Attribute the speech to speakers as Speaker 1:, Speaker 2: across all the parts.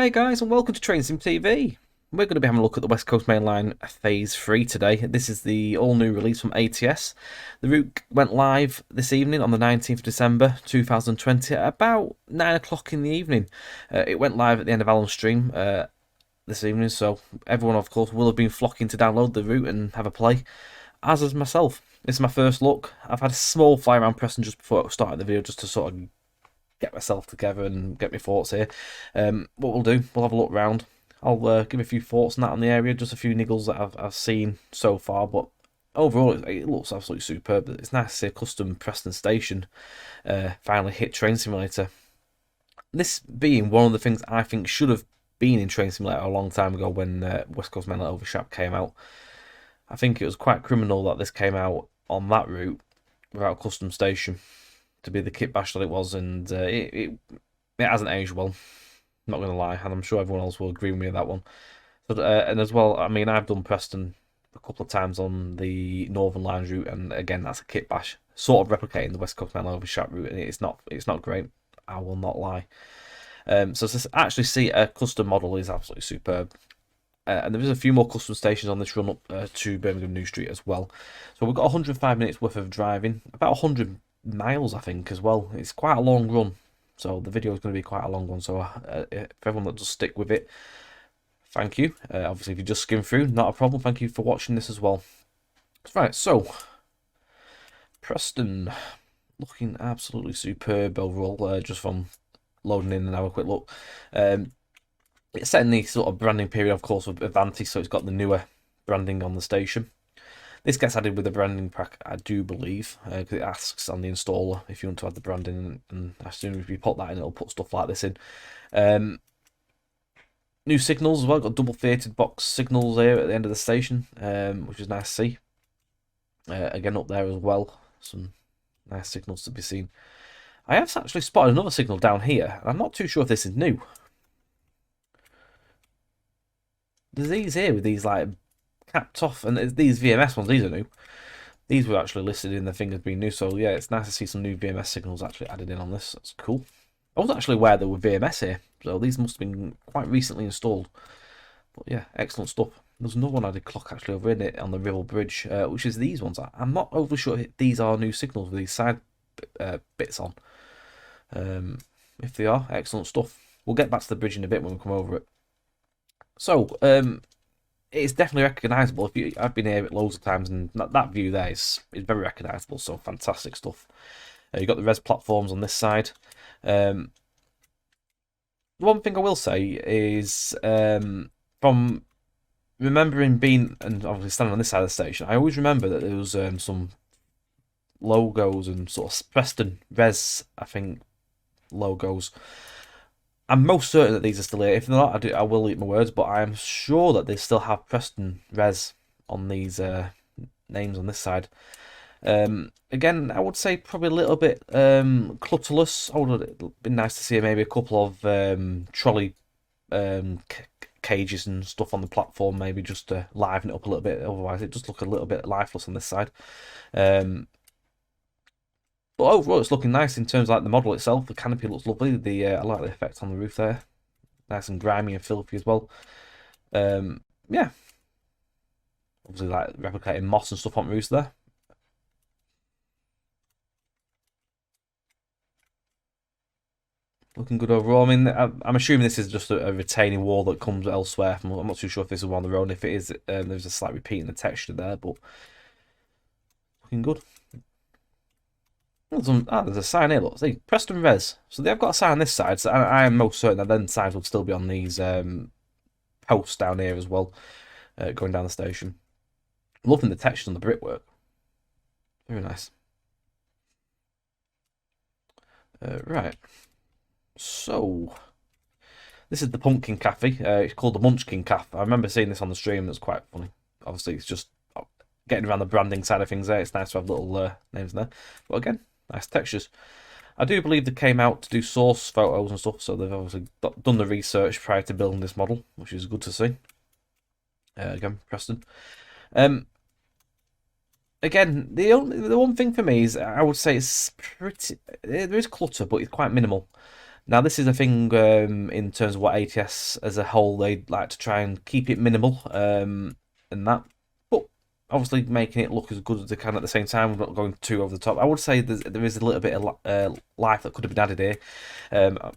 Speaker 1: Hi guys and welcome to Train Sim TV. We're going to be having a look at the West Coast Main Line Phase 3 today. This is the all-new release from ATS. The route went live this evening on the 19th of December 2020 at about 9 o'clock in the evening. It went live at the end of Alan's stream this evening, so everyone of course will have been flocking to download the route and have a play, as is myself. This is my first look. I've had a small fly around Preston just before I started the video just to sort of get myself together and get my thoughts here. What we'll do, we'll have a look round. I'll give a few thoughts on that on the area, just a few niggles that I've seen so far, but overall it looks absolutely superb. It's nice to see a custom Preston station finally hit Train Simulator. This being one of the things I think should have been in Train Simulator a long time ago when West Coast Main Line Overshot came out. I think it was quite criminal that this came out on that route without a custom station, to be the kit bash that it was, and it hasn't aged well, not going to lie, and I'm sure everyone else will agree with me on that one. But, and as well, I mean, I've done Preston a couple of times on the Northern Line route, and again, that's a kit bash, sort of replicating the West Coast Main Line Overshot route, and it's not great, I will not lie. So to actually see a custom model is absolutely superb. And there is a few more custom stations on this run up to Birmingham New Street as well. So we've got 105 minutes worth of driving, about 100 miles I think as well. It's quite a long run, so the video is going to be quite a long one, so for everyone that does stick with it, thank you. Obviously if you just skim through, not a problem, thank you for watching this as well. Right, so Preston looking absolutely superb overall, just from loading in and have a quick look. It's set in the sort of branding period, of course, with Avanti, so it's got the newer branding on the station. This gets added with the branding pack, I do believe, because it asks on the installer if you want to add the branding, and as soon as we put that in, it'll put stuff like this in. New signals as well, got double theatred box signals here at the end of the station, which is nice to see. Again, up there as well, some nice signals to be seen. I have actually spotted another signal down here, and I'm not too sure if this is new. There's these here with these like capped off, and these VMS ones, these are new. These were actually listed in the thing as being new, so yeah, it's nice to see some new VMS signals actually added in on this. That's cool. I wasn't actually aware there were VMS here, so these must have been quite recently installed. But yeah, excellent stuff. There's another one I did clock actually over in it on the Ribble Bridge, which is these ones. I'm not overly sure if these are new signals with these side bits on. If they are, excellent stuff. We'll get back to the bridge in a bit when we come over it. So, it's definitely recognisable. I've been here loads of times, and that view there is very recognisable. So fantastic stuff. You've got the res platforms on this side. The one thing I will say is, from remembering being, and obviously standing on this side of the station, I always remember that there was some logos and sort of Preston res, I think, logos. I'm most certain that these are still here. If they're not, I will eat my words, but I am sure that they still have Preston Res on these names on this side. Again, I would say probably a little bit clutterless. I would have been nice to see maybe a couple of trolley cages and stuff on the platform, maybe just to liven it up a little bit. Otherwise, it does look a little bit lifeless on this side. But overall, it's looking nice in terms of like the model itself. The canopy looks lovely. I like the effect on the roof there. Nice and grimy and filthy as well. Yeah. Obviously, like replicating moss and stuff on the roofs there. Looking good overall. I mean, I'm assuming this is just a retaining wall that comes elsewhere. I'm not too sure if this is one on the road. If it is, there's a slight repeat in the texture there, but looking good. There's a sign here, look. See, Preston Res. So they've got a sign on this side, so I am most certain that then signs would still be on these posts down here as well, going down the station. Loving the texture on the brickwork. Very nice. Right. So, this is the Pumpkin Cafe. It's called the Munchkin Cafe. I remember seeing this on the stream. It's quite funny. Obviously, it's just getting around the branding side of things there. It's nice to have little names there. But again, nice textures. I do believe they came out to do source photos and stuff, so they've obviously done the research prior to building this model, which is good to see. Again, Preston. Again, the one thing for me is I would say it's pretty. There is clutter, but it's quite minimal. Now, this is a thing in terms of what ATS as a whole, they like to try and keep it minimal and that, but obviously making it look as good as they can at the same time, not going too over the top. I would say there is a little bit of life that could have been added here.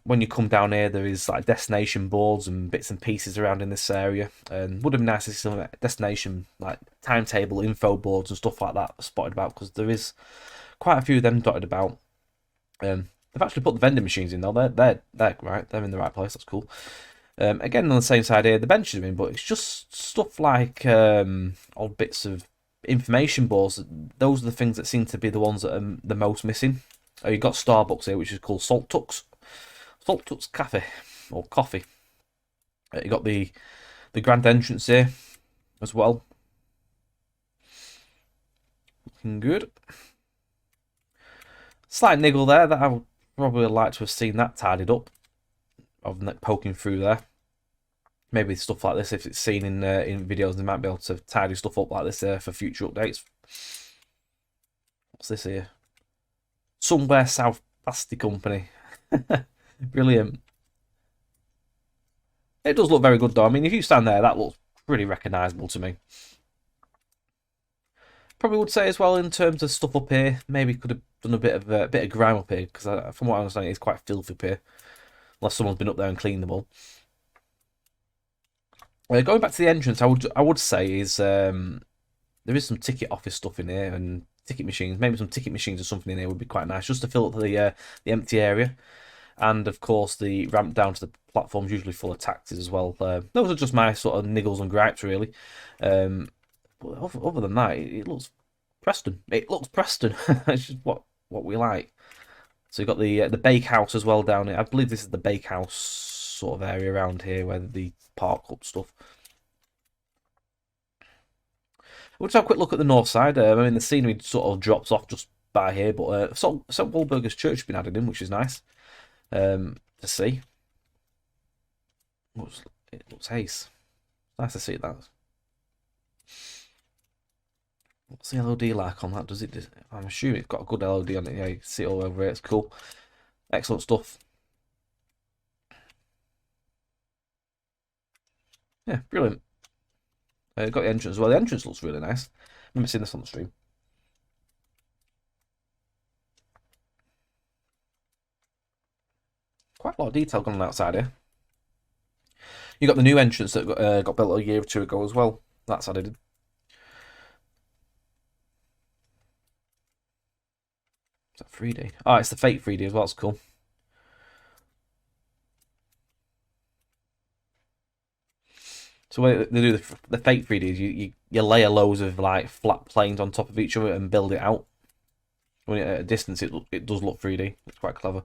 Speaker 1: When you come down here, there is like destination boards and bits and pieces around in this area, and would have been nice to see some destination like timetable info boards and stuff like that spotted about, because there is quite a few of them dotted about. They've actually put the vending machines in though. They're right. They're in the right place. That's cool. Again, on the same side here, the benches are in, but it's just stuff like odd bits of information boards. Those are the things that seem to be the ones that are the most missing. You've got Starbucks here, which is called Salt Tucks Cafe or Coffee. You got the grand entrance here as well. Looking good. Slight niggle there that I would probably like to have seen that tidied up, of poking through there. Maybe stuff like this, if it's seen in videos, they might be able to tidy stuff up like this for future updates. What's this here? Somewhere South Pasty Company. Brilliant. It does look very good though. I mean, if you stand there, that looks pretty recognisable to me. Probably would say as well, in terms of stuff up here, maybe could have done a bit of grime up here, because from what I understand, it's quite filthy up here, unless someone's been up there and cleaned them all. Going back to the entrance, I would say is there is some ticket office stuff in here and ticket machines. Maybe some ticket machines or something in here would be quite nice, just to fill up the empty area. And of course, the ramp down to the platform's usually full of taxis as well. Those are just my sort of niggles and gripes, really. But other than that, it looks Preston. It looks Preston. It's just what we like. So you've got the bakehouse as well down here. I believe this is the bakehouse sort of area around here where the park up stuff. We'll just have a quick look at the north side. I mean, the scenery sort of drops off just by here, but St Walburga's Church has been added in, which is nice to see. It looks ace. Nice to see that. What's the LOD like on that? Does it? I'm assuming it's got a good LOD on it. Yeah, you can see it all over it. It's cool. Excellent stuff. Yeah, brilliant. Got the entrance as well. The entrance looks really nice. I've never seen this on the stream. Quite a lot of detail going on outside here. You got the new entrance that got built a year or two ago as well. That's added. Is that 3D? Oh, it's the fake 3D as well. It's cool. So when they do the fake 3Ds, you layer loads of like flat planes on top of each other and build it out. When at a distance, it does look 3D. It's quite clever.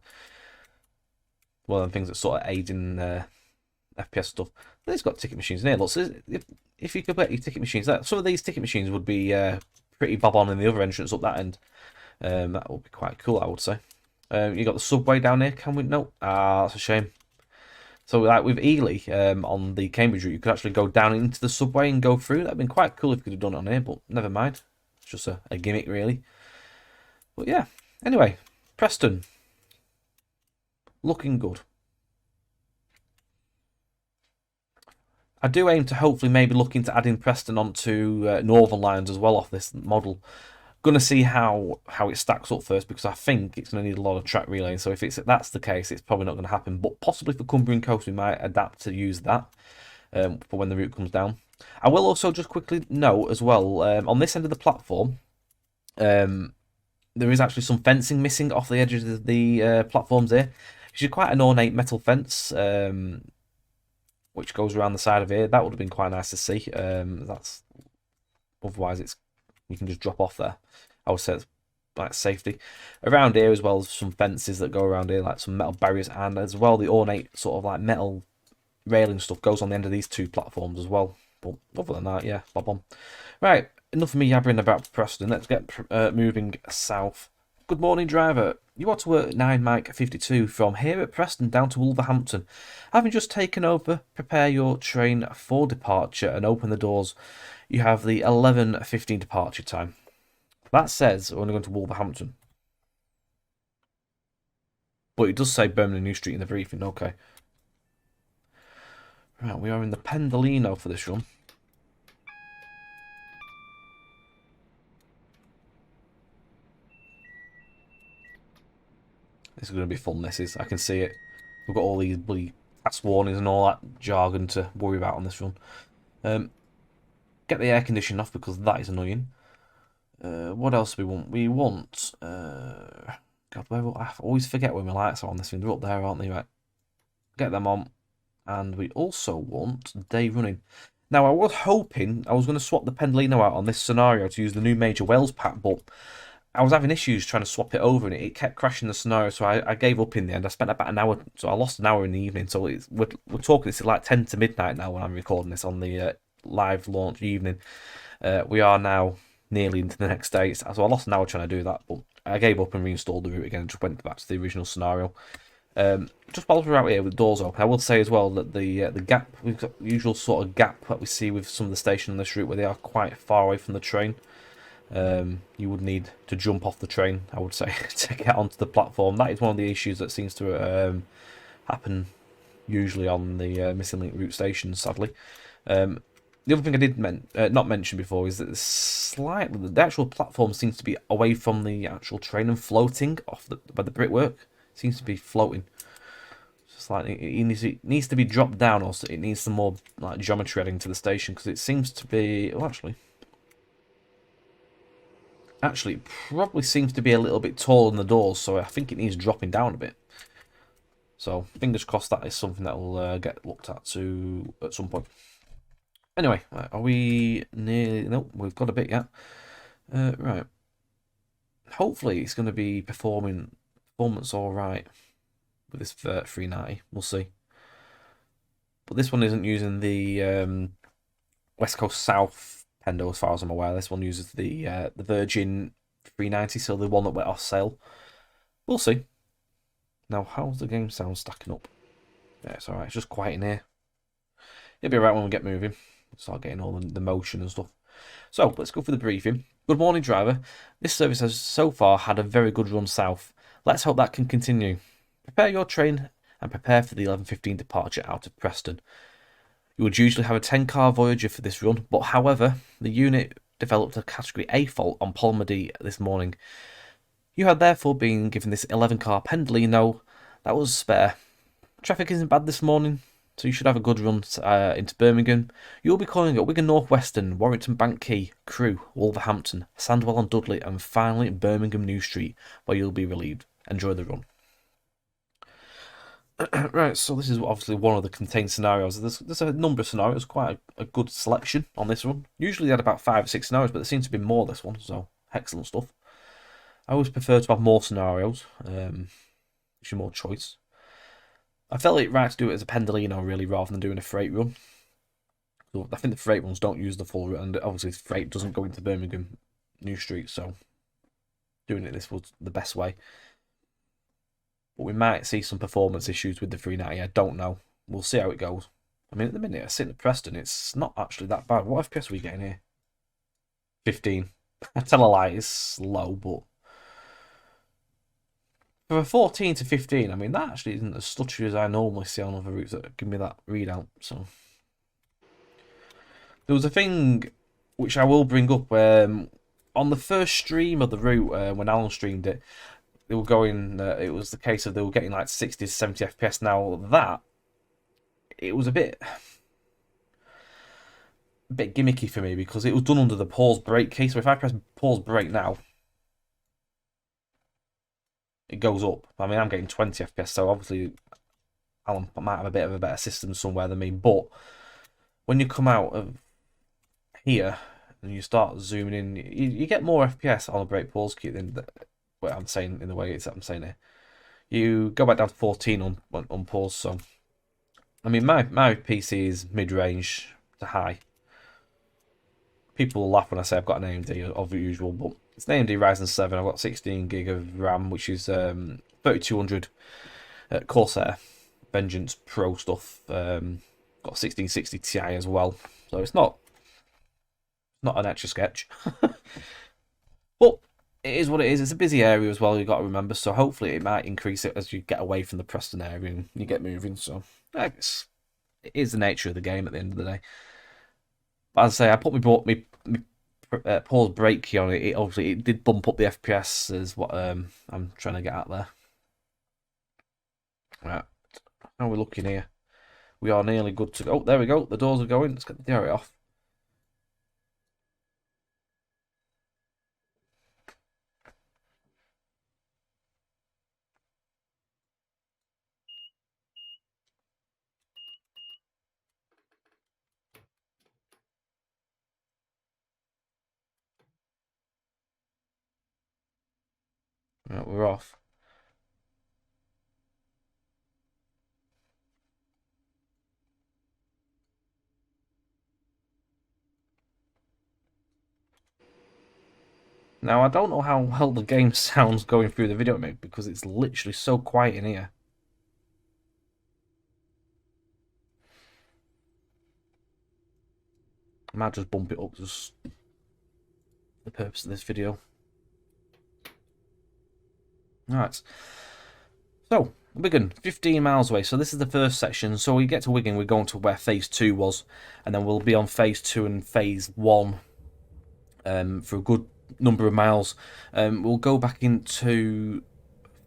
Speaker 1: One of the things that sort of aids in FPS stuff. It's got ticket machines in here. Look, so if you could get your ticket machines, some of these ticket machines would be pretty bob on in the other entrance up that end. That would be quite cool, I would say. You got the subway down here. Can we? No. That's a shame. So like with Ely on the Cambridge route, you could actually go down into the subway and go through. That'd been quite cool if you could have done it on here, but never mind. It's just a gimmick, really. But yeah. Anyway, Preston. Looking good. I do aim to hopefully maybe look into adding Preston onto Northern lines as well off this model. Going to see how it stacks up first, because I think it's going to need a lot of track relaying. So if that's the case, it's probably not going to happen. But possibly for Cumbrian Coast, we might adapt to use that for when the route comes down. I will also just quickly note as well, on this end of the platform, there is actually some fencing missing off the edges of the platforms here. It's quite an ornate metal fence, which goes around the side of here. That would have been quite nice to see. Otherwise you can just drop off there. I would say it's like safety. Around here as well, some fences that go around here, like some metal barriers, and as well the ornate sort of like metal railing stuff goes on the end of these two platforms as well. But other than that, yeah, bob on. Right, enough of me yabbering about Preston. Let's get moving south. Good morning, driver. You are to work 9 Mike 52 from here at Preston down to Wolverhampton. Having just taken over, prepare your train for departure and open the doors. You have the 11:15 departure time. That says we're only going to Wolverhampton. But it does say Birmingham New Street in the briefing, okay. Right, we are in the Pendolino for this run. This is going to be fun, this is. I can see it. We've got all these bloody task warnings and all that jargon to worry about on this run. Get the air conditioning off because that is annoying. What else do we want? We want... God, I always forget when my lights are on this thing. They're up there, aren't they? Right. Get them on. And we also want day running. Now, I was hoping I was going to swap the Pendolino out on this scenario to use the new Major Wales pack, but I was having issues trying to swap it over, and it kept crashing the scenario, so I gave up in the end. I spent about an hour, so I lost an hour in the evening. So we're talking, this is like 10 to midnight now when I'm recording this on the live launch evening. We are now nearly into the next day, so I lost an hour trying to do that, but I gave up and reinstalled the route again and just went back to the original scenario. Just while we're out here with the doors open, I will say as well that the gap, we've got the usual sort of gap that we see with some of the stations on this route where they are quite far away from the train. You would need to jump off the train, I would say, to get onto the platform. That is one of the issues that seems to happen usually on the missing link route stations, sadly. The other thing I did not mention before is that the actual platform seems to be away from the actual train and floating off by the brickwork. It seems to be floating. It's like it needs to be dropped down, or it needs some more like geometry adding to the station, because it seems to be. Oh, actually, it probably seems to be a little bit taller than the doors, so I think it needs dropping down a bit. So fingers crossed that is something that will get looked at at some point. Anyway, are we nearly... Nope, we've got a bit yet. Right. Hopefully it's going to be performance all right with this 390. We'll see. But this one isn't using the West Coast South Pendo, as far as I'm aware. This one uses the Virgin 390, so the one that went off sale. We'll see. Now, how's the game sound stacking up? Yeah, it's alright. It's just quiet in here. It'll be alright when we get moving. Start getting all the motion and stuff. So, let's go for the briefing. Good morning, driver. This service has so far had a very good run south. Let's hope that can continue. Prepare your train and prepare for the 11:15 departure out of Preston. You would usually have a 10-car Voyager for this run, but however, the unit developed a Category A fault on Polymer D this morning. You had therefore been given this 11-car Pendolino that was spare. Traffic isn't bad this morning, so you should have a good run into Birmingham. You'll be calling at Wigan North Western, Warrington Bank Quay, Crewe, Wolverhampton, Sandwell and Dudley, and finally Birmingham New Street, where you'll be relieved. Enjoy the run. Right, so this is obviously one of the contained scenarios. There's a number of scenarios, quite a good selection on this one. Usually they had about 5 or 6 scenarios, but there seems to be more this one, so excellent stuff. I always prefer to have more scenarios, gives you more choice. I felt it right to do it as a Pendolino, really, rather than doing a freight run. So I think the freight runs don't use the full route, and obviously freight doesn't go into Birmingham New Street, so doing it this was the best way. But we might see some performance issues with the 390, I don't know. We'll see how it goes. I mean, at the minute, I sit at Preston, it's not actually that bad. What FPS are we getting here? 15. I tell a lie, it's low, but for a 14 to 15, I mean, that actually isn't as stuttery as I normally see on other routes that give me that readout. So there was a thing which I will bring up on the first stream of the route when Alan streamed it. They were going. It was the case of they were getting like 60 to 70 FPS. Now that it was a bit gimmicky for me because it was done under the pause break key. So if I press pause break now, it goes up. I mean, I'm getting 20 FPS, so obviously Alan might have a bit of a better system somewhere than me. But when you come out of here and you start zooming in, you get more FPS on a break pause key than what I'm saying in the way I'm saying here. You go back down to 14 on pause. So, I mean, my PC is mid-range to high. People will laugh when I say I've got an AMD of the usual, but it's an AMD Ryzen 7. I've got 16 gig of RAM, which is 3200 Corsair Vengeance Pro stuff. Got 1660 Ti as well, so it's not an Etch-a-Sketch. But it is what it is. It's a busy area as well, you've got to remember. So hopefully it might increase it as you get away from the Preston area and you get moving. So I guess it is the nature of the game at the end of the day. But as I say, I put my pause brake key on it. It obviously it did bump up the FPS, is what I'm trying to get at there. Right, how are we looking here? We are nearly good to go. Oh, there we go. The doors are going. Let's get the diary off. Right, we're off. Now, I don't know how well the game sounds going through the video mode because it's literally so quiet in here. I might just bump it up just for the purpose of this video. Alright. So, Wigan, 15 miles away. So this is the first section. So we get to Wigan, we're going to where phase 2 was. And then we'll be on phase 2 and phase 1 for a good number of miles. We'll go back into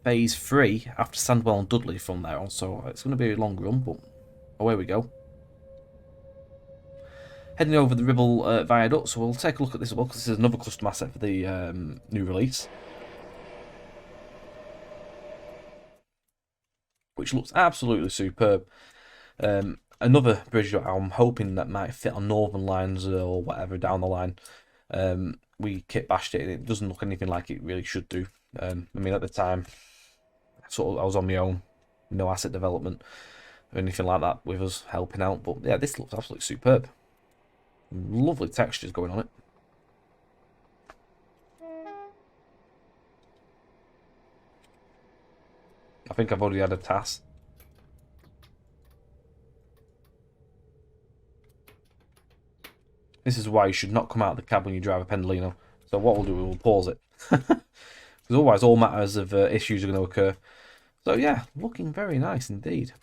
Speaker 1: phase 3 after Sandwell and Dudley from there on. So it's going to be a long run, but away we go. Heading over the Ribble Viaduct, so we'll take a look at this as well, because this is another custom asset for the new release. Which looks absolutely superb. Another bridge that I'm hoping that might fit on Northern lines or whatever down the line. We kit bashed it and it doesn't look anything like it really should do. I mean, at the time, I was on my own, no asset development or anything like that with us helping out. But yeah, this looks absolutely superb. Lovely textures going on it. I think I've already had a task. This is why you should not come out of the cab when you drive a Pendolino. So what we'll do, we'll pause it. Because otherwise all matters of issues are going to occur. So yeah, looking very nice indeed.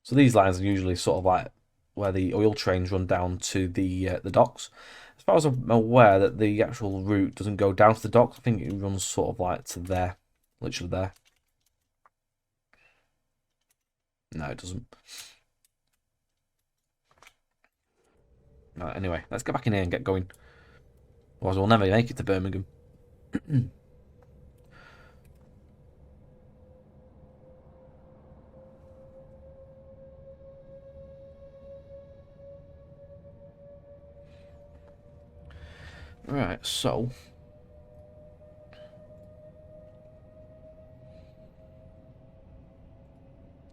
Speaker 1: So these lines are usually sort of like where the oil trains run down to the docks. As far as I'm aware, that the actual route doesn't go down to the docks. I think it runs sort of like to there, literally there. No, it doesn't. Right, anyway, let's get back in here and get going. Otherwise, we'll never make it to Birmingham. Right, so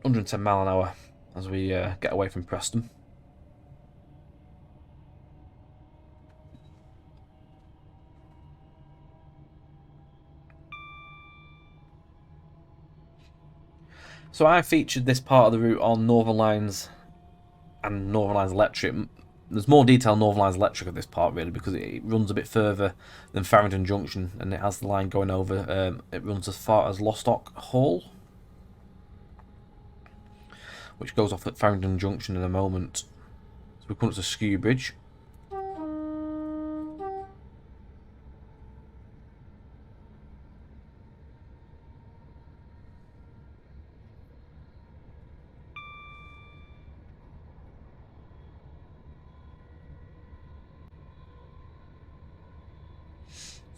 Speaker 1: 110 mile an hour as we get away from Preston. So I featured this part of the route on Northern Lines and Northern Lines Electric. There's more detail on Northern Lines Electric at this part, really, because it runs a bit further than Farringdon Junction, and it has the line going over. It runs as far as Lostock Hall, which goes off at Farringdon Junction in a moment. So we come up to Skew Bridge.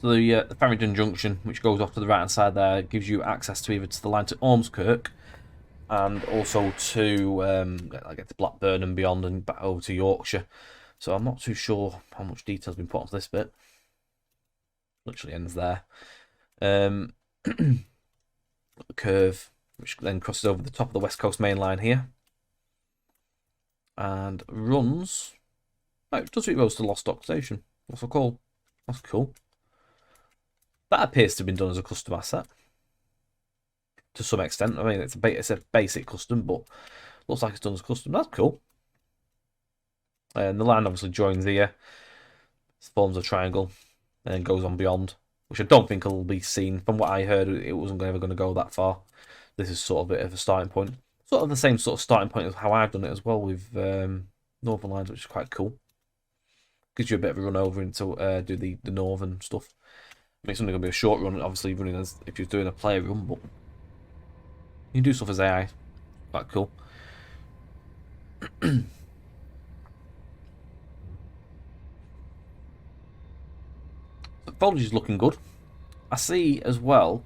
Speaker 1: So the Farringdon Junction, which goes off to the right hand side there, gives you access to either to the line to Ormskirk and also to get to Blackburn and beyond and back over to Yorkshire. So I'm not too sure how much detail's been put onto this bit. Literally ends there. The curve, which then crosses over the top of the West Coast Main Line here. And runs... Oh, it does it goes to Lostock Station. What's the call? That's cool. That appears to have been done as a custom asset. To some extent. I mean, it's a basic custom, but looks like it's done as custom. That's cool. And the line obviously joins here. forms a triangle and then goes on beyond, which I don't think will be seen. From what I heard, it wasn't ever going to go that far. This is sort of a bit of a starting point. Sort of the same sort of starting point as how I've done it as well with Northern Lines, which is quite cool. Gives you a bit of a run over into do the northern stuff. I mean, it's only going to be a short run, obviously, running as if you're doing a player run, but you can do stuff as AI. Quite cool. The foliage is looking good. I see as well,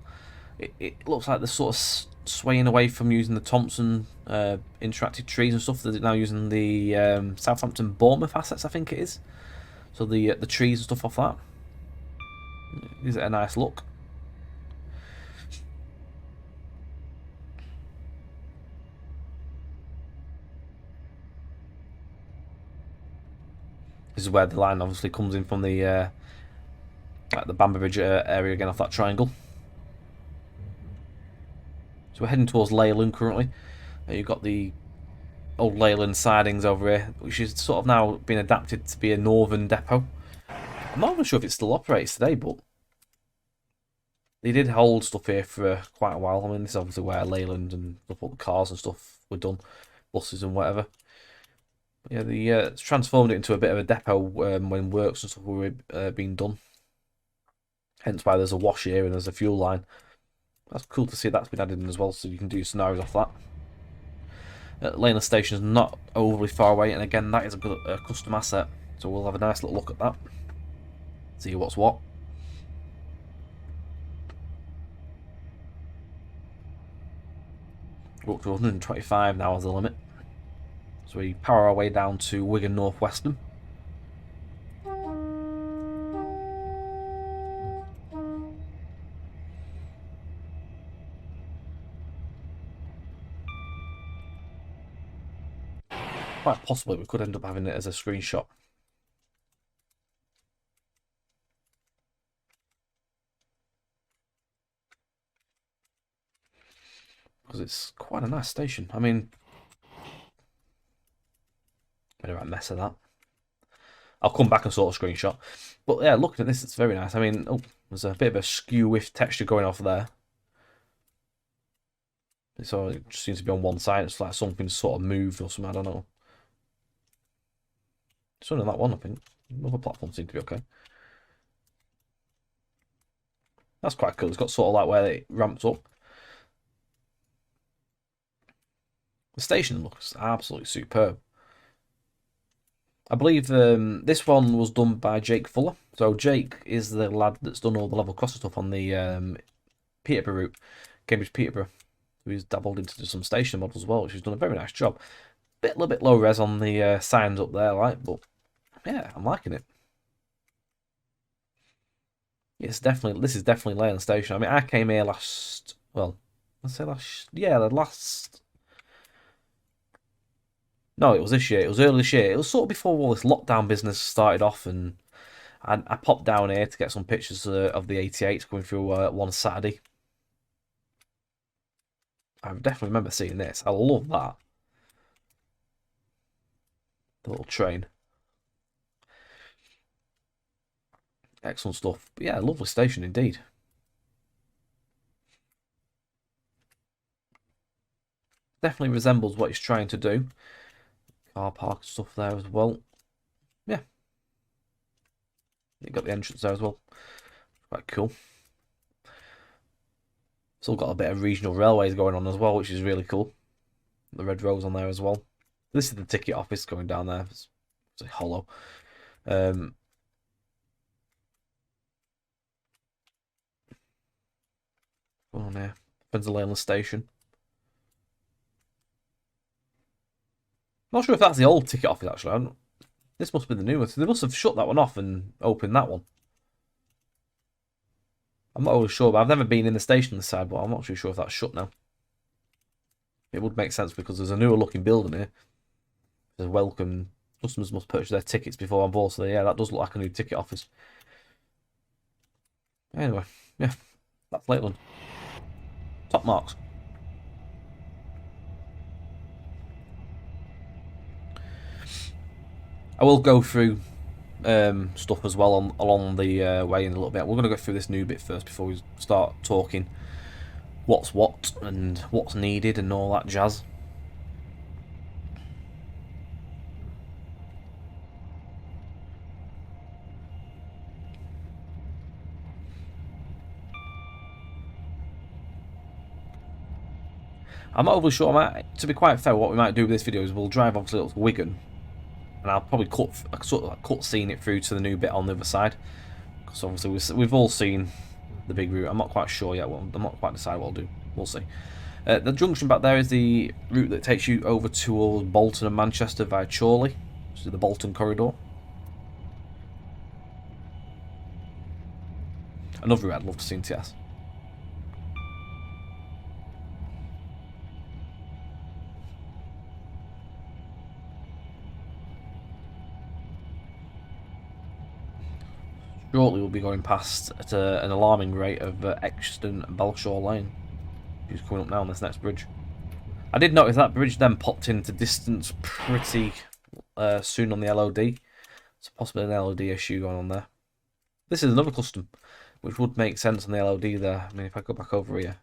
Speaker 1: it looks like they're sort of swaying away from using the Thompson interactive trees and stuff. They're now using the Southampton Bournemouth assets, I think it is. So the trees and stuff off that. Is it a nice look? This is where the line obviously comes in from the like the Bamber Bridge area again off that triangle. So we're heading towards Leyland currently. You've got the old Leyland sidings over here, which is sort of now been adapted to be a northern depot. I'm not even sure if it still operates today, but they did hold stuff here for quite a while. I mean, this is obviously where Leyland and all the cars and stuff were done, buses and whatever. But yeah, they transformed it into a bit of a depot when works and stuff were being done. Hence why there's a wash here and there's a fuel line. That's cool to see that's been added in as well, so you can do scenarios off that. Leyland Station is not overly far away, and again, that is a good custom asset. So we'll have a nice little look at that. See what's what. We're up to 125 now as the limit. So we power our way down to Wigan North Western. Quite possibly we could end up having it as a screenshot. Because it's quite a nice station. I mean, made a right mess of that. I'll come back and sort of screenshot. But yeah, looking at this, it's very nice. I mean, oh, there's a bit of a skew with texture going off there. So it just seems to be on one side. It's like something sort of moved or something. I don't know. It's only that one, I think. Other platforms seem to be okay. That's quite cool. It's got sort of like where it ramps up. The station looks absolutely superb. I believe this one was done by Jake Fuller. So Jake is the lad that's done all the level crossing stuff on the Peterborough route, Cambridge Peterborough. He's dabbled into some station models as well, which he's done a very nice job. A little bit low res on the signs up there, like, but yeah, I'm liking it. This is definitely Leyland Station. I mean, I came here last, well, let's say last. No, it was this year. It was early this year. It was sort of before all this lockdown business started off, and I popped down here to get some pictures of the 88s going through one Saturday. I definitely remember seeing this. I love that. The little train. Excellent stuff. But yeah, lovely station indeed. Definitely resembles what he's trying to do. Car park stuff there as well. Yeah. You got the entrance there as well. Quite cool. Still got a bit of regional railways going on as well, which is really cool. The red rose on there as well. This is the ticket office going down there. It's hollow. Going on here. Pendolino Station. Not sure if that's the old ticket office actually. This must be the new one. So they must have shut that one off and opened that one. I'm not really sure, but I've never been in the station this side, but I'm not too sure if that's shut now. It would make sense because there's a newer looking building here. There's welcome. Customers must purchase their tickets before on board, so yeah, that does look like a new ticket office. Anyway, yeah, that's Leyland. Top marks. I will go through stuff as well along the way in a little bit. We're going to go through this new bit first before we start talking what's what and what's needed and all that jazz. I'm not overly sure. To be quite fair, what we might do with this video is we'll drive obviously up to Wigan, and I'll probably cut scenic through to the new bit on the other side, because obviously we've all seen the big route. I'm not quite sure yet. I'm not quite decided what I'll do. We'll see. The junction back there is the route that takes you over towards Bolton and Manchester via Chorley, which is the Bolton corridor. Another route I'd love to see in TS. Shortly we'll be going past at an alarming rate of Exton and Belshore Lane. Who's coming up now on this next bridge. I did notice that bridge then popped into distance pretty soon on the LOD. So possibly an LOD issue going on there. This is another custom, which would make sense on the LOD there. I mean, if I go back over here,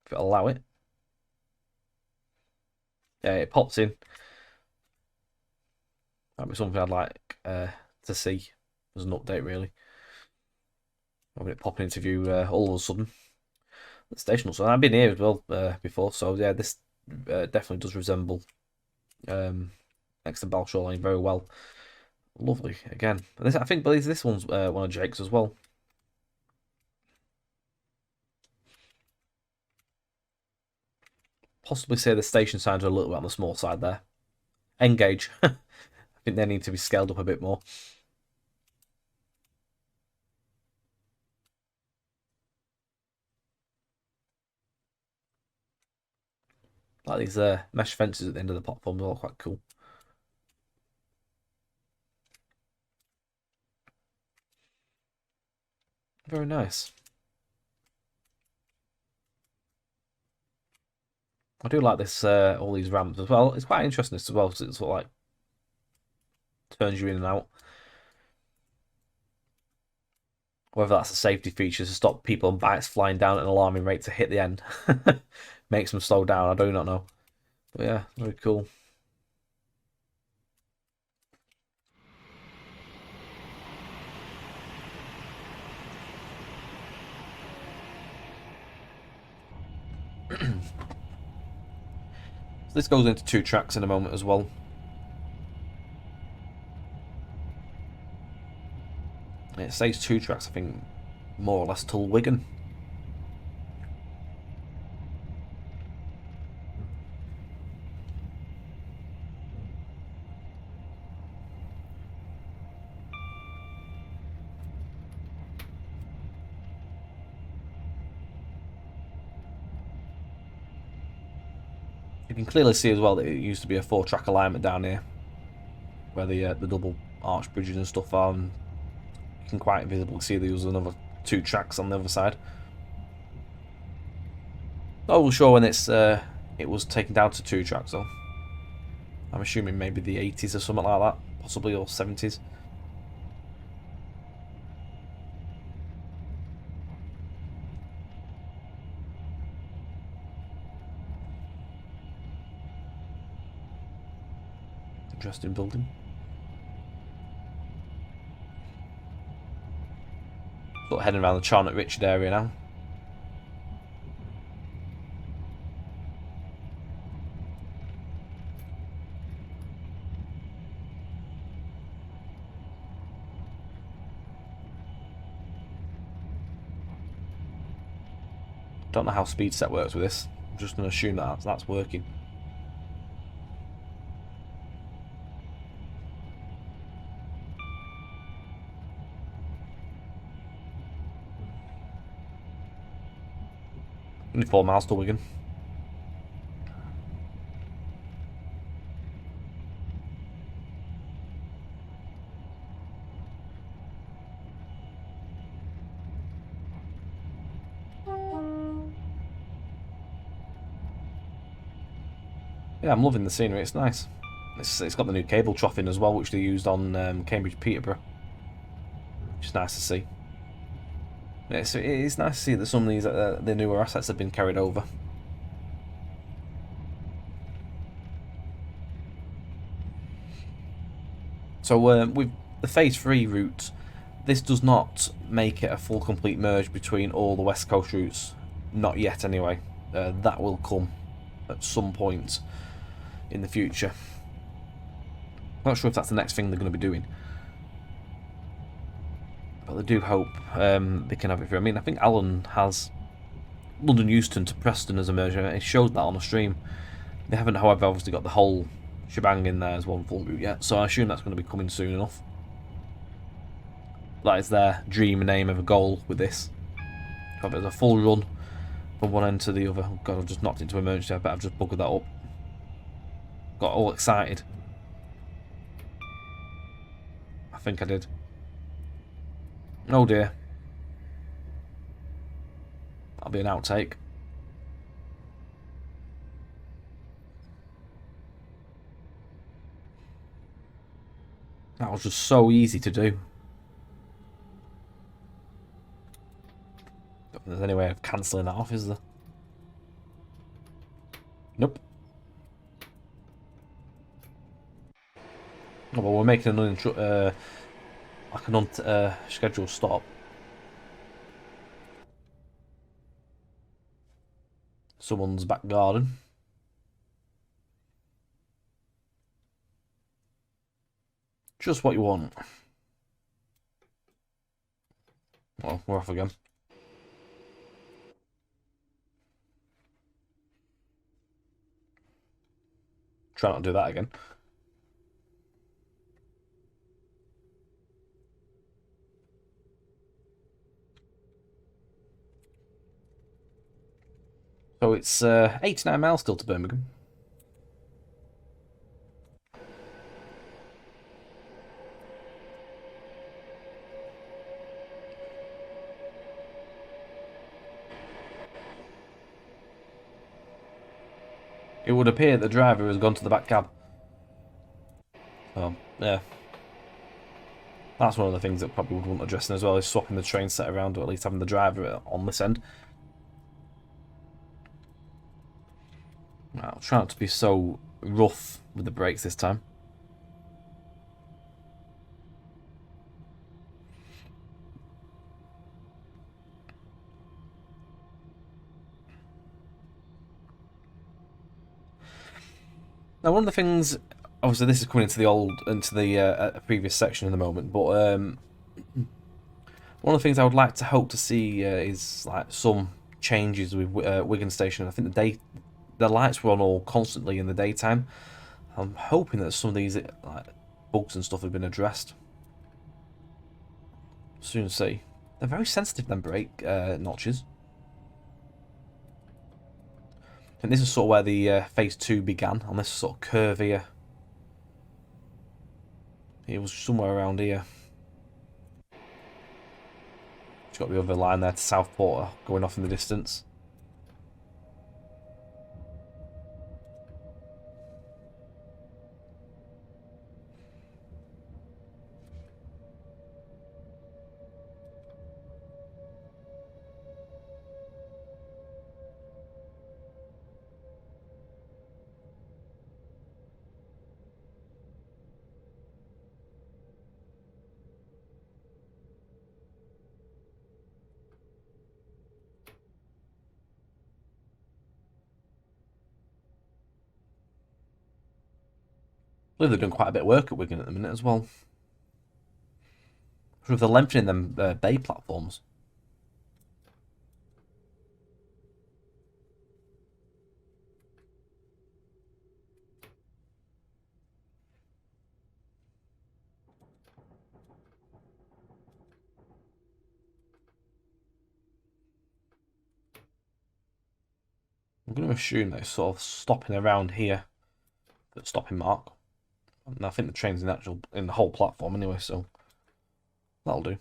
Speaker 1: if it'll allow it. Yeah, it pops in. That'd be something I'd like to see as an update, really. Having it popping into view all of a sudden. The station also. I've been here as well before, so yeah, this definitely does resemble next to Balshore Lane very well. Lovely again. I think this one's one of Jake's as well. Possibly say the station signs are a little bit on the small side there. Engage. I think they need to be scaled up a bit more. Like these mesh fences at the end of the platform are all quite cool. Very nice. I do like this, all these ramps as well. It's quite interesting as well, because it sort of like turns you in and out. Whether that's a safety feature to stop people on bikes flying down at an alarming rate to hit the end. Makes them slow down, I do not know. But yeah, very cool. This goes into 2 tracks in a moment as well. It says 2 tracks, I think, more or less till Wigan. You can clearly see as well that it used to be a 4-track alignment down here, where the double arch bridges and stuff are. And you can quite visibly see there was another 2 tracks on the other side. Not really sure when it was taken down to 2 tracks though. I'm assuming maybe the 80s or something like that, possibly, or 70s. Interesting building. Sort of heading around the Charnock Richard area now. Don't know how speed set works with this. I'm just going to assume that that's working. Only 4 miles to Wigan. Yeah, I'm loving the scenery, it's nice. It's got the new cable trough in as well, which they used on Cambridge Peterborough, which is nice to see. It's nice to see that some of these the newer assets have been carried over. So with the Phase 3 route, this does not make it a full complete merge between all the West Coast routes. Not yet anyway. That will come at some point in the future. Not sure if that's the next thing they're going to be doing. But I do hope they can have it through. I mean, I think Alan has London Euston to Preston as a merger. It showed that on the stream. They haven't, however, obviously got the whole shebang in there as one full route yet, so I assume that's going to be coming soon enough. That is their dream name of a goal with this. Have it as a full run from one end to the other. Oh god, I've just knocked into emergency. I bet I've just buggered that up. Got all excited. I think I did. Oh dear. That'll be an outtake. That was just so easy to do. Don't think there's any way of cancelling that off, is there? Nope. Oh, well, we're making an unscheduled stop. Someone's back garden. Just what you want. Well, we're off again. Try not to do that again. So it's 89 miles still to Birmingham. It would appear the driver has gone to the back cab. So, yeah. That's one of the things that probably would want addressing as well, is swapping the train set around, or at least having the driver on this end. I'll try not to be so rough with the brakes this time. Now, one of the things, obviously, this is coming into the previous section in the moment, but one of the things I would like to hope to see is like some changes with Wigan Station. I think the lights were on all constantly in the daytime. I'm hoping that some of these like bugs and stuff have been addressed. Soon see. They're very sensitive, them brake notches. And this is sort of where the phase 2 began, on this sort of curve here. It was somewhere around here. It's got the other line there to Southport going off in the distance. I believe they're doing quite a bit of work at Wigan at the minute as well. With the lengthening them bay platforms. I'm going to assume they're sort of stopping around here at stopping mark. And I think the train's in the whole platform anyway, so that'll do.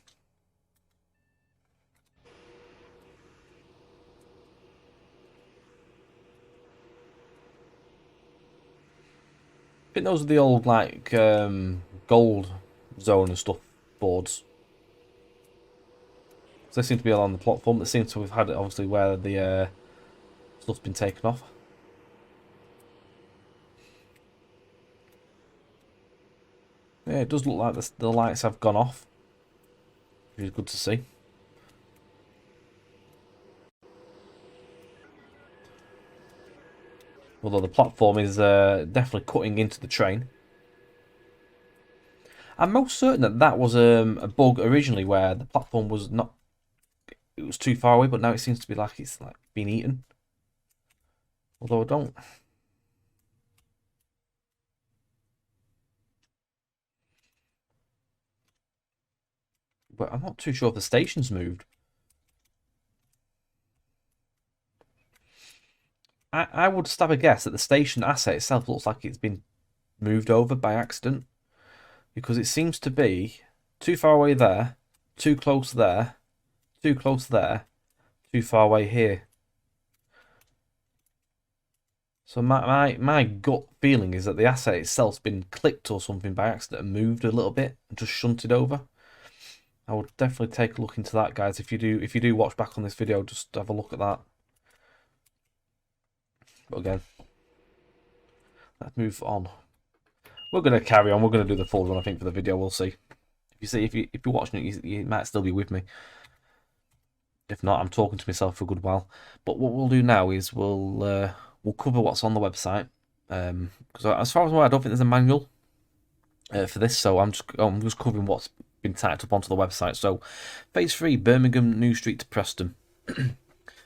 Speaker 1: think those are the old, like, gold zone and stuff boards. So they seem to be along the platform. They seem to have had it, obviously, where the stuff's been taken off. Yeah, it does look like the lights have gone off, which is good to see. Although the platform is definitely cutting into the train. I'm most certain that that was a bug originally, where the platform was not... It was too far away, but now it seems to be like it's like been eaten. Although I don't... But I'm not too sure if the station's moved. I would stab a guess that the station asset itself looks like it's been moved over by accident. Because it seems to be too far away there, too close there, too close there, too far away here. So my gut feeling is that the asset itself's been clipped or something by accident and moved a little bit and just shunted over. I would definitely take a look into that, guys. If you do watch back on this video, just have a look at that. But again, let's move on. We're gonna carry on. We're gonna do the full run, I think, for the video. We'll see. If you're watching it, you might still be with me. If not, I'm talking to myself for a good while. But what we'll do now is we'll cover what's on the website. Because as far as I know, I don't think there's a manual for this, so I'm just covering what's been typed up onto the website. So, Phase 3, Birmingham New Street to Preston.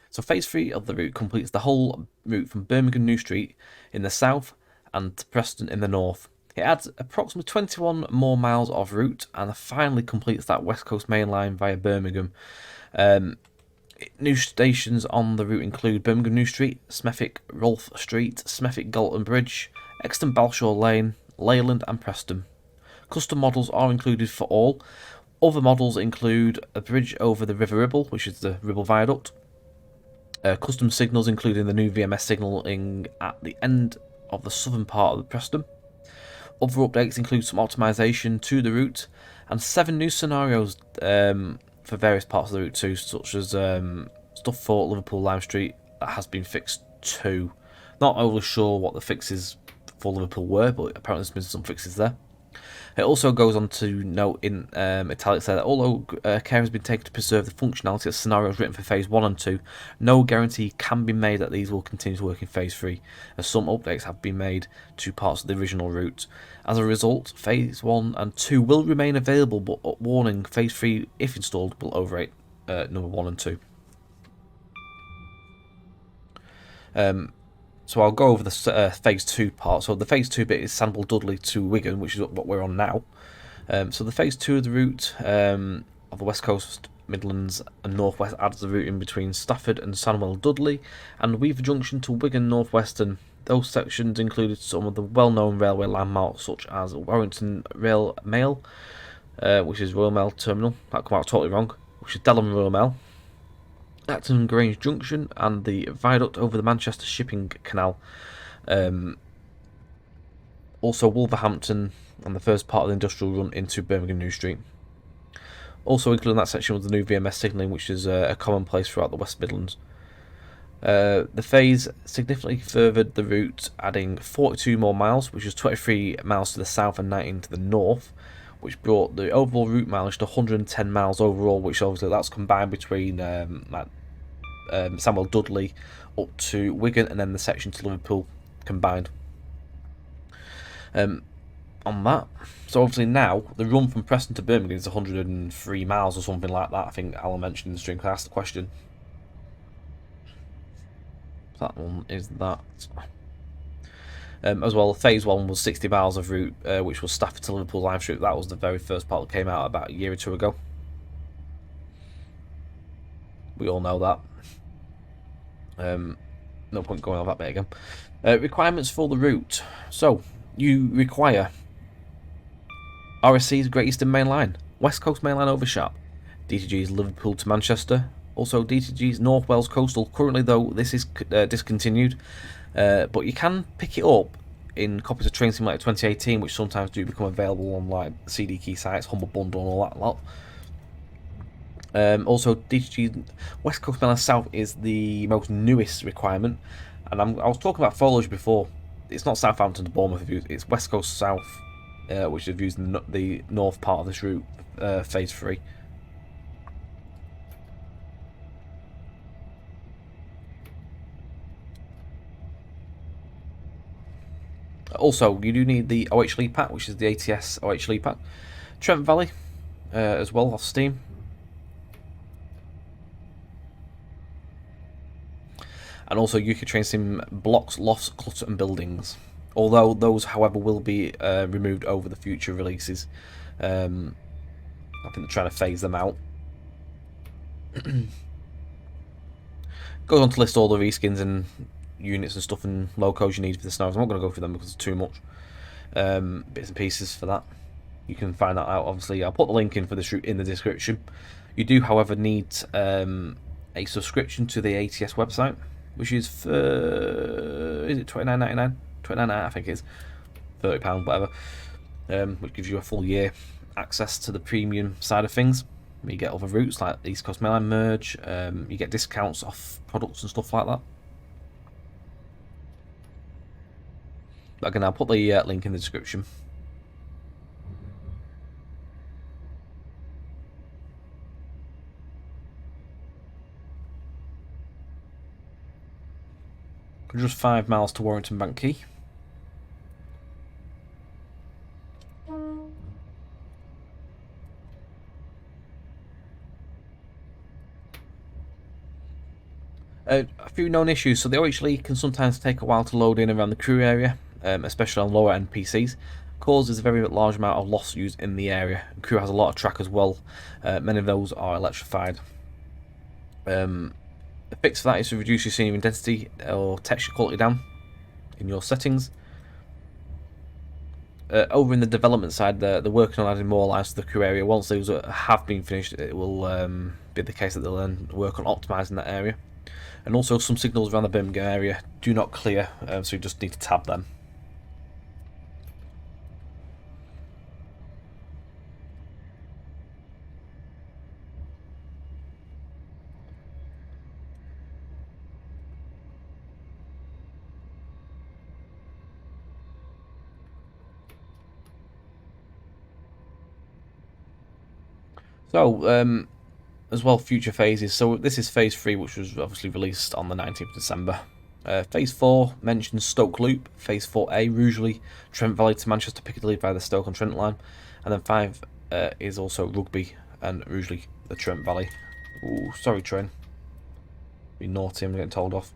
Speaker 1: So Phase 3 of the route completes the whole route from Birmingham New Street in the south and to Preston in the north. It adds approximately 21 more miles of route and finally completes that West Coast Main Line via Birmingham. New stations on the route include Birmingham New Street, Smethwick Rolfe Street, Smethwick Galton Bridge, Exton Balshaw Lane, Leyland and Preston. Custom models are included for all. Other models include a bridge over the River Ribble, which is the Ribble Viaduct. Custom signals including the new VMS signalling at the end of the southern part of the Preston. Other updates include some optimisation to the route and 7 new scenarios for various parts of the route too, such as stuff for Liverpool Lime Street that has been fixed too. Not overly sure what the fixes for Liverpool were, but apparently there's been some fixes there. It also goes on to note in italics there that although care has been taken to preserve the functionality of scenarios written for Phase 1 and 2, no guarantee can be made that these will continue to work in Phase 3, as some updates have been made to parts of the original route. As a result, Phase 1 and 2 will remain available, but warning, Phase 3, if installed, will overrate number 1 and 2. So I'll go over the Phase 2 part. So the Phase 2 bit is Sandwell Dudley to Wigan, which is what we're on now. So the Phase 2 of the route of the West Coast, Midlands and North West adds the route in between Stafford and Sandwell Dudley and Weaver Junction to Wigan North Western. Those sections included some of the well-known railway landmarks such as Warrington Rail Mail, which is Royal Mail Terminal. That came out totally wrong. Which is Delham Royal Mail. Acton Grange Junction and the viaduct over the Manchester Shipping Canal. Also Wolverhampton and the first part of the industrial run into Birmingham New Street. Also included in that section was the new VMS signalling, which is a commonplace throughout the West Midlands. The phase significantly furthered the route, adding 42 more miles, which is 23 miles to the south and 19 to the north, which brought the overall route mileage to 110 miles overall, which obviously that's combined between Sandwell Dudley up to Wigan and then the section to Liverpool combined. On that, so obviously now the run from Preston to Birmingham is 103 miles or something like that. I think Alan mentioned in the stream because I asked the question. That one is that. As well, Phase 1 was 60 miles of route, which was Stafford to Liverpool Lime Street. That was the very first part that came out about a year or two ago. We all know that. No point going over that bit again. Requirements for the route. So, you require RSC's Great Eastern Main Line, West Coast Main Line over Sharp, DTG's Liverpool to Manchester, also DTG's North Wales Coastal. Currently, though, this is discontinued, but you can pick it up in copies of Train Simulator 2018, which sometimes do become available on like CD key sites, Humble Bundle, and all that lot. Also, DG West Coast Mail Line South is the most newest requirement, and I was talking about foliage before. It's not Southampton to Bournemouth views; it's West Coast South, which is using the north part of this route, phase 3. Also, you do need the OH Lead Pack, which is the ATS OH Lead Pack. Trent Valley, as well, off Steam. And also UK Train Sim blocks, lofts, clutter and buildings. Although those, however, will be removed over the future releases. I think they're trying to phase them out. Goes on to list all the reskins and units and stuff and locos you need for the scenarios. I'm not going to go through them because it's too much. Bits and pieces for that. You can find that out, obviously. I'll put the link in for this route in the description. You do, however, need a subscription to the ATS website, which is for, is it £29.99? £29.99 I think it is. £30, whatever. Which gives you a full year access to the premium side of things. You get other routes like East Coast Mail Line merge. You get discounts off products and stuff like that. But again, I'll put the link in the description. Just 5 miles to Warrington Bank Quay. A few known issues. So the OH can sometimes take a while to load in around the crew area, especially on lower end PCs. Causes a very large amount of loss used in the area. The crew has a lot of track as well. Many of those are electrified. The fix for that is to reduce your scene intensity or texture quality down in your settings. Over in the development side, they're working on adding more lines to the crew area. Once those have been finished, it will be the case that they'll then work on optimising that area. And also some signals around the Birmingham area do not clear, so you just need to tab them. So, as well, future phases. So this is phase 3, which was obviously released on the 19th of December. Phase 4 mentions Stoke Loop. Phase 4A, Rugeley, Trent Valley to Manchester Piccadilly via the Stoke-on-Trent line. And then 5 is also Rugby and Rugeley, the Trent Valley. Ooh, sorry train. Be naughty, I'm getting told off.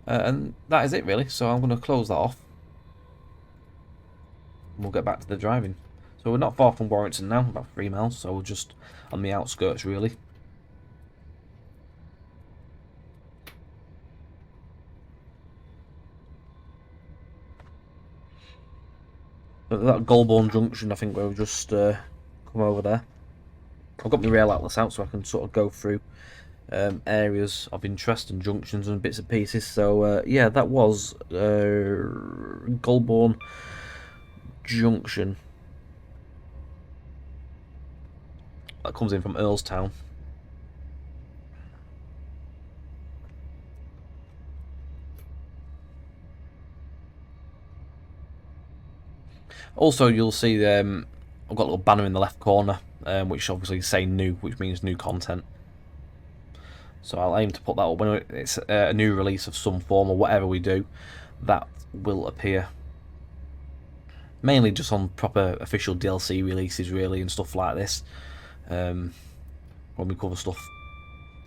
Speaker 1: And that is it really, so I'm going to close that off. And we'll get back to the driving. So we're not far from Warrington now, about 3 miles, so we're just on the outskirts really. That Goldman junction, I think we'll just come over there. I've got my rail atlas out so I can sort of go through areas of interest and junctions and bits and pieces. So yeah, that was Goldman Junction. That comes in from Earlstown. Also, you'll see I've got a little banner in the left corner, which obviously is saying new, which means new content. So I'll aim to put that up when it's a new release of some form or whatever we do. That will appear. Mainly just on proper official DLC releases, really, and stuff like this. When we cover stuff,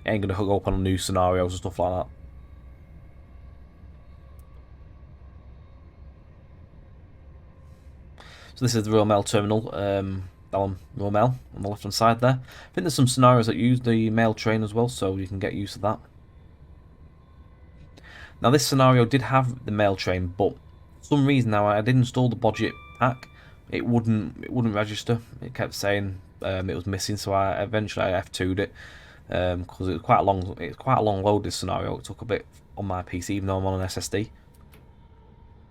Speaker 1: it ain't gonna hook up on new scenarios and stuff like that. So this is the Royal Mail terminal, that one, Royal Mail, on the left hand side there. I think there's some scenarios that use the mail train as well, so you can get used to that. Now this scenario did have the mail train, but for some reason now I did install the budget pack. It wouldn't register. It kept saying it was missing, so I eventually F2'd it because it was quite a long load. This scenario, it took a bit on my PC, even though I'm on an SSD.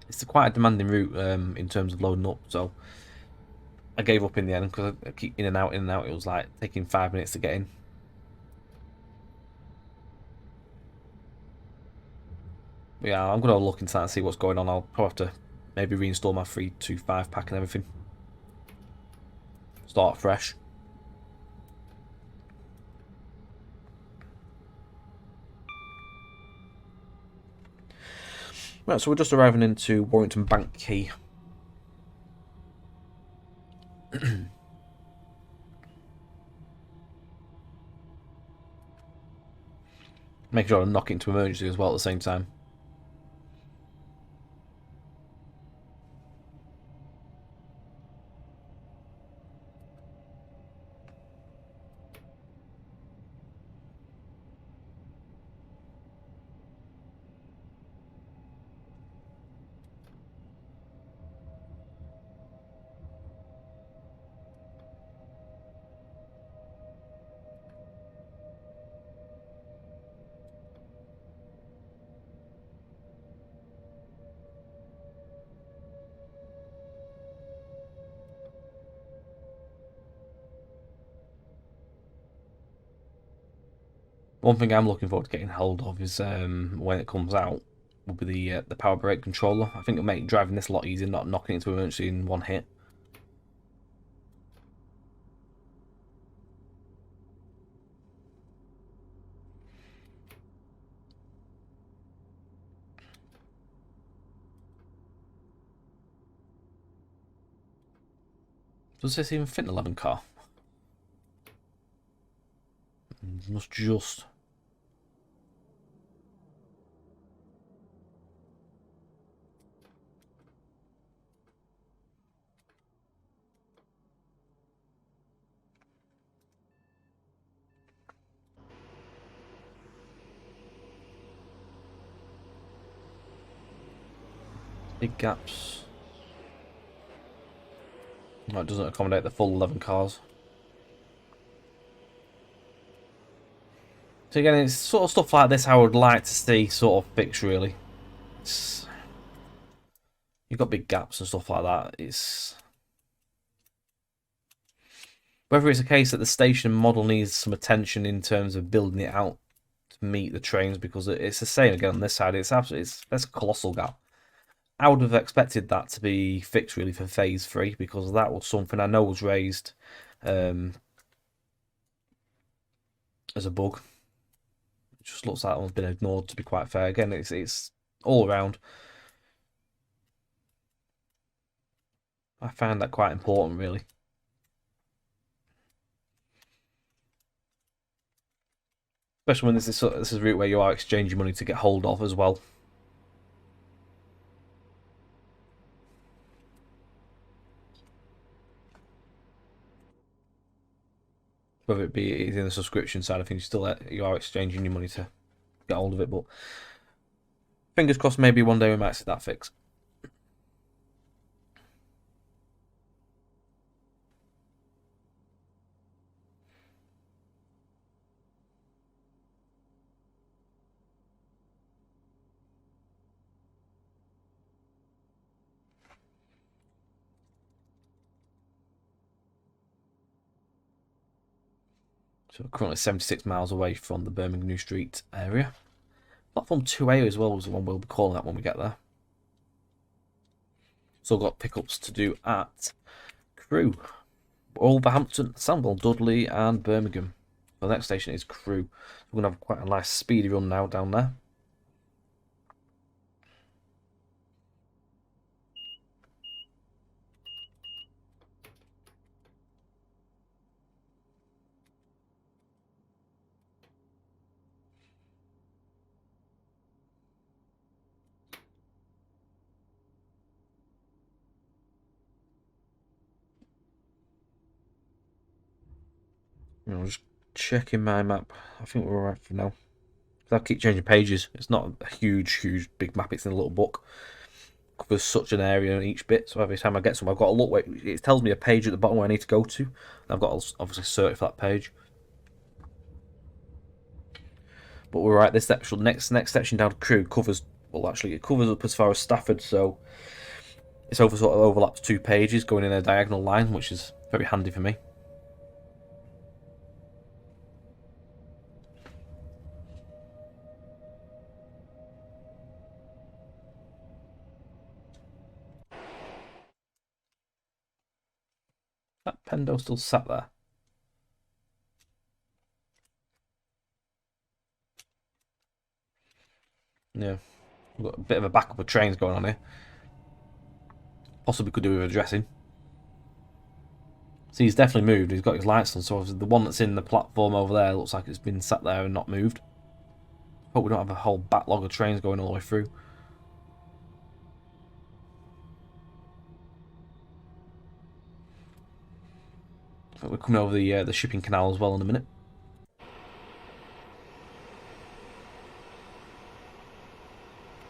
Speaker 1: It's quite a demanding route in terms of loading up, so I gave up in the end because I keep in and out, in and out. It was like taking 5 minutes to get in. But yeah, I'm gonna look into that and see what's going on. I'll probably have to maybe reinstall my 325 pack and everything. Start fresh. Right, so we're just arriving into Warrington Bank Quay. Making sure I knock it into emergency as well at the same time. One thing I'm looking forward to getting hold of is when it comes out will be the power brake controller. I think it'll make driving this a lot easier, not knocking into emergency in one hit. Does this even fit an 11 car? Must just. Big gaps. No, it doesn't accommodate the full 11 cars. So again, it's sort of stuff like this I would like to see sort of fixed, really. You've got big gaps and stuff like that. It's whether it's a case that the station model needs some attention in terms of building it out to meet the trains, because it's the same again on this side. That's a colossal gap. I would have expected that to be fixed really for phase 3, because that was something I know was raised as a bug. It just looks like it's been ignored, to be quite fair. Again, it's all around. I find that quite important, really. Especially when this is a route where you are exchanging money to get hold of as well. Whether it be in the subscription side of things, you are exchanging your money to get hold of it. But fingers crossed, maybe one day we might see that fixed. So we're currently 76 miles away from the Birmingham New Street area. Platform 2A as well was the one we'll be calling that when we get there. So we've got pickups to do at Crewe, Wolverhampton, Sandwell, Dudley and Birmingham. The next station is Crewe. We're going to have quite a nice speedy run now down there. Just checking my map. I think we're alright for now. I'll keep changing pages. It's not a huge, big map. It's in a little book. Covers such an area in each bit. So every time I get somewhere, I've got to look where it tells me a page at the bottom where I need to go to. I've got to obviously search for that page. But we're right. This section, next section down to Crewe, covers well, actually, it covers up as far as Stafford, so it's sort of overlaps 2 pages going in a diagonal line, which is very handy for me. That Pendo still sat there. Yeah, we've got a bit of a backup of trains going on here. Possibly could do with addressing. See, he's definitely moved. He's got his lights on, so the one that's in the platform over there looks like it's been sat there and not moved. Hope we don't have a whole backlog of trains going all the way through. I think we're coming over the shipping canal as well in a minute.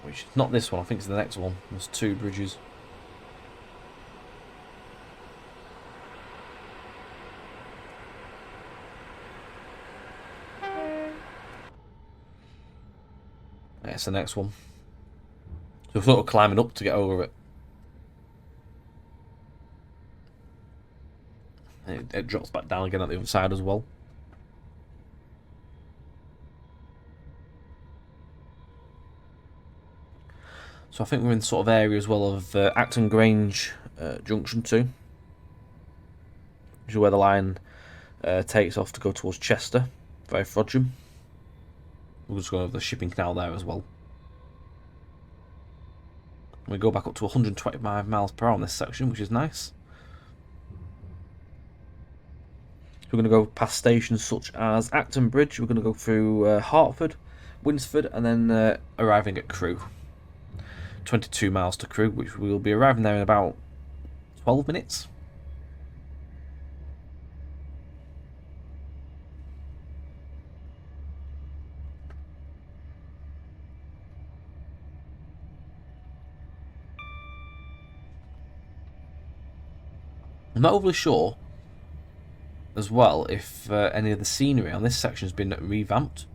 Speaker 1: Which is not this one, I think it's the next one. There's 2 bridges. Yeah, it's the next one. So we're sort of climbing up to get over it. It drops back down again at the other side as well. So I think we're in sort of area as well of Acton Grange Junction 2. Which is where the line takes off to go towards Chester via Frodsham. We're just going over the shipping canal there as well. We go back up to 125 miles per hour on this section, which is nice. We're going to go past stations such as Acton Bridge. We're going to go through Hertford, Winsford, and then arriving at Crewe. 22 miles to Crewe, which we will be arriving there in about 12 minutes. I'm not overly sure as well if any of the scenery on this section has been revamped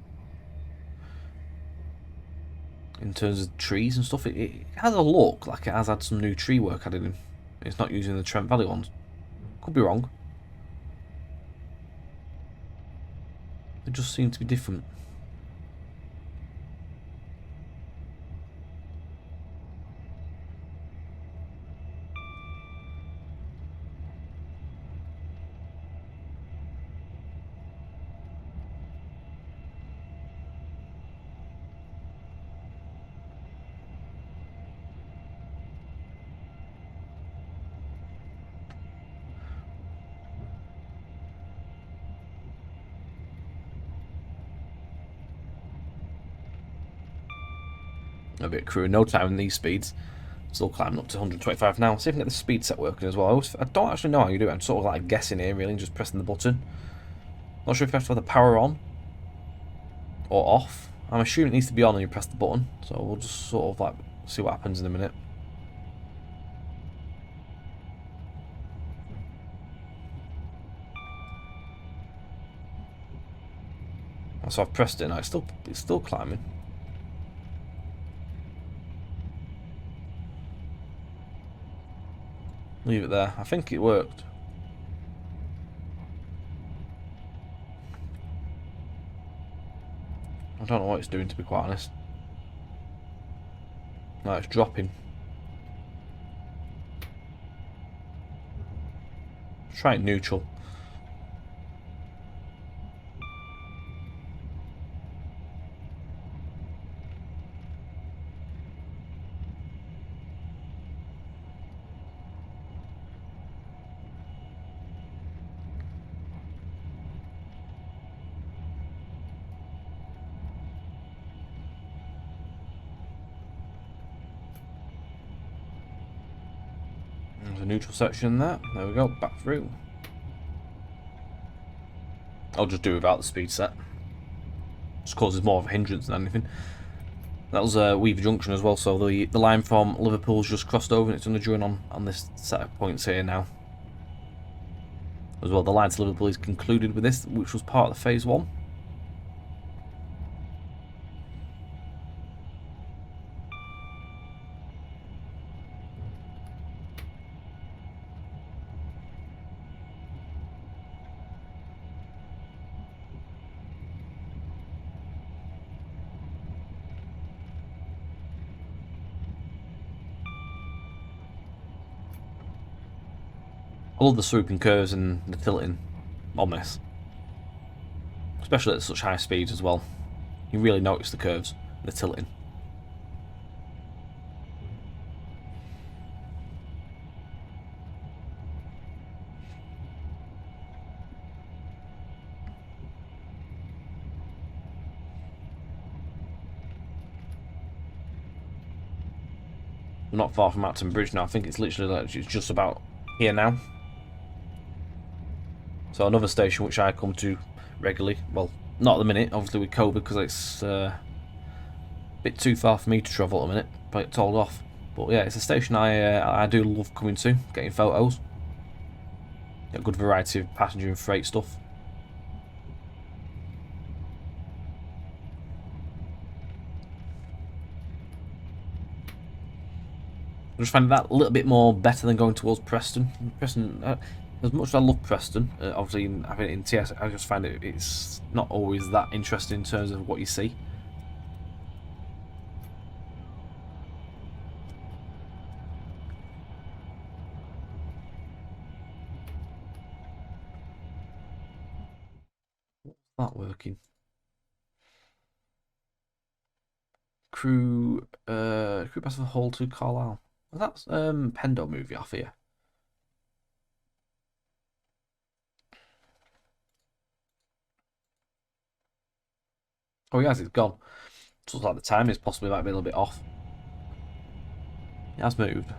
Speaker 1: in terms of trees and stuff. It has a look like it has had some new tree work added in. It's not using the Trent Valley ones. Could be wrong. They just seem to be different. A bit Crewe in no time in these speeds. Still climbing up to 125 now. See if I can get the speed set working as well. I don't actually know how you do it. I'm sort of like guessing here really and just pressing the button. Not sure if you have to have the power on or off. I'm assuming it needs to be on when you press the button. So we'll just sort of like see what happens in a minute. So I've pressed it now. It's still climbing. Leave it there. I think it worked. I don't know what it's doing, to be quite honest. No, it's dropping. Try it neutral. There's a neutral section there. There we go, back through. I'll just do without the speed set. Just causes more of a hindrance than anything. That was Weaver Junction as well, so the line from Liverpool's just crossed over and it's only join on this set of points here now. As well, the line to Liverpool is concluded with this, which was part of phase 1. I love the swooping curves and the tilting on this, especially at such high speeds as well. You really notice the curves, the tilting. We're not far from Acton Bridge now. I think it's literally like it's just about here now. So another station which I come to regularly. Well, not at the minute, obviously with COVID, because it's a bit too far for me to travel at the minute. But get told off. But yeah, it's a station I do love coming to, getting photos. Got a good variety of passenger and freight stuff. I just find that a little bit more better than going towards Preston. Preston, as much as I love Preston, obviously having it in TS, I just find it's not always that interesting in terms of what you see. What's that working? Crew passes the Hull to Carlisle. That's Pendo movie off here. Oh, yes, it's gone. So it's like the time is possibly might be a little bit off. It has moved.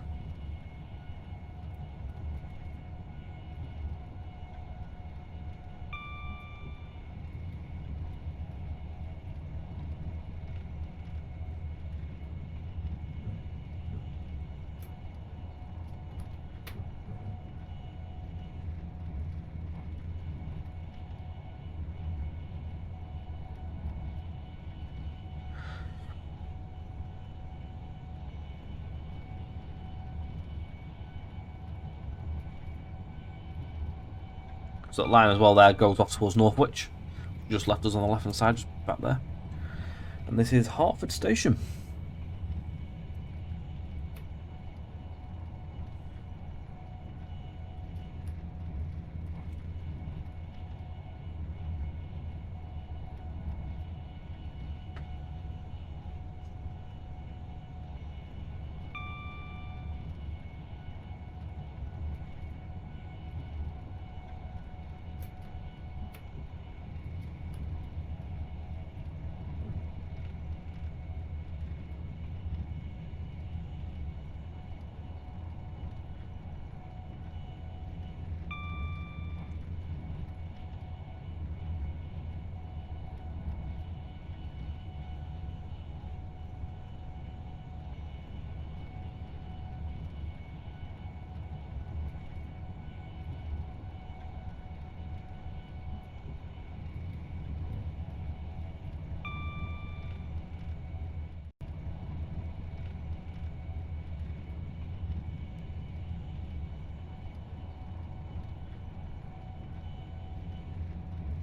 Speaker 1: So that line as well there goes off towards Northwich. Just left us on the left hand side, just back there. And this is Hertford Station.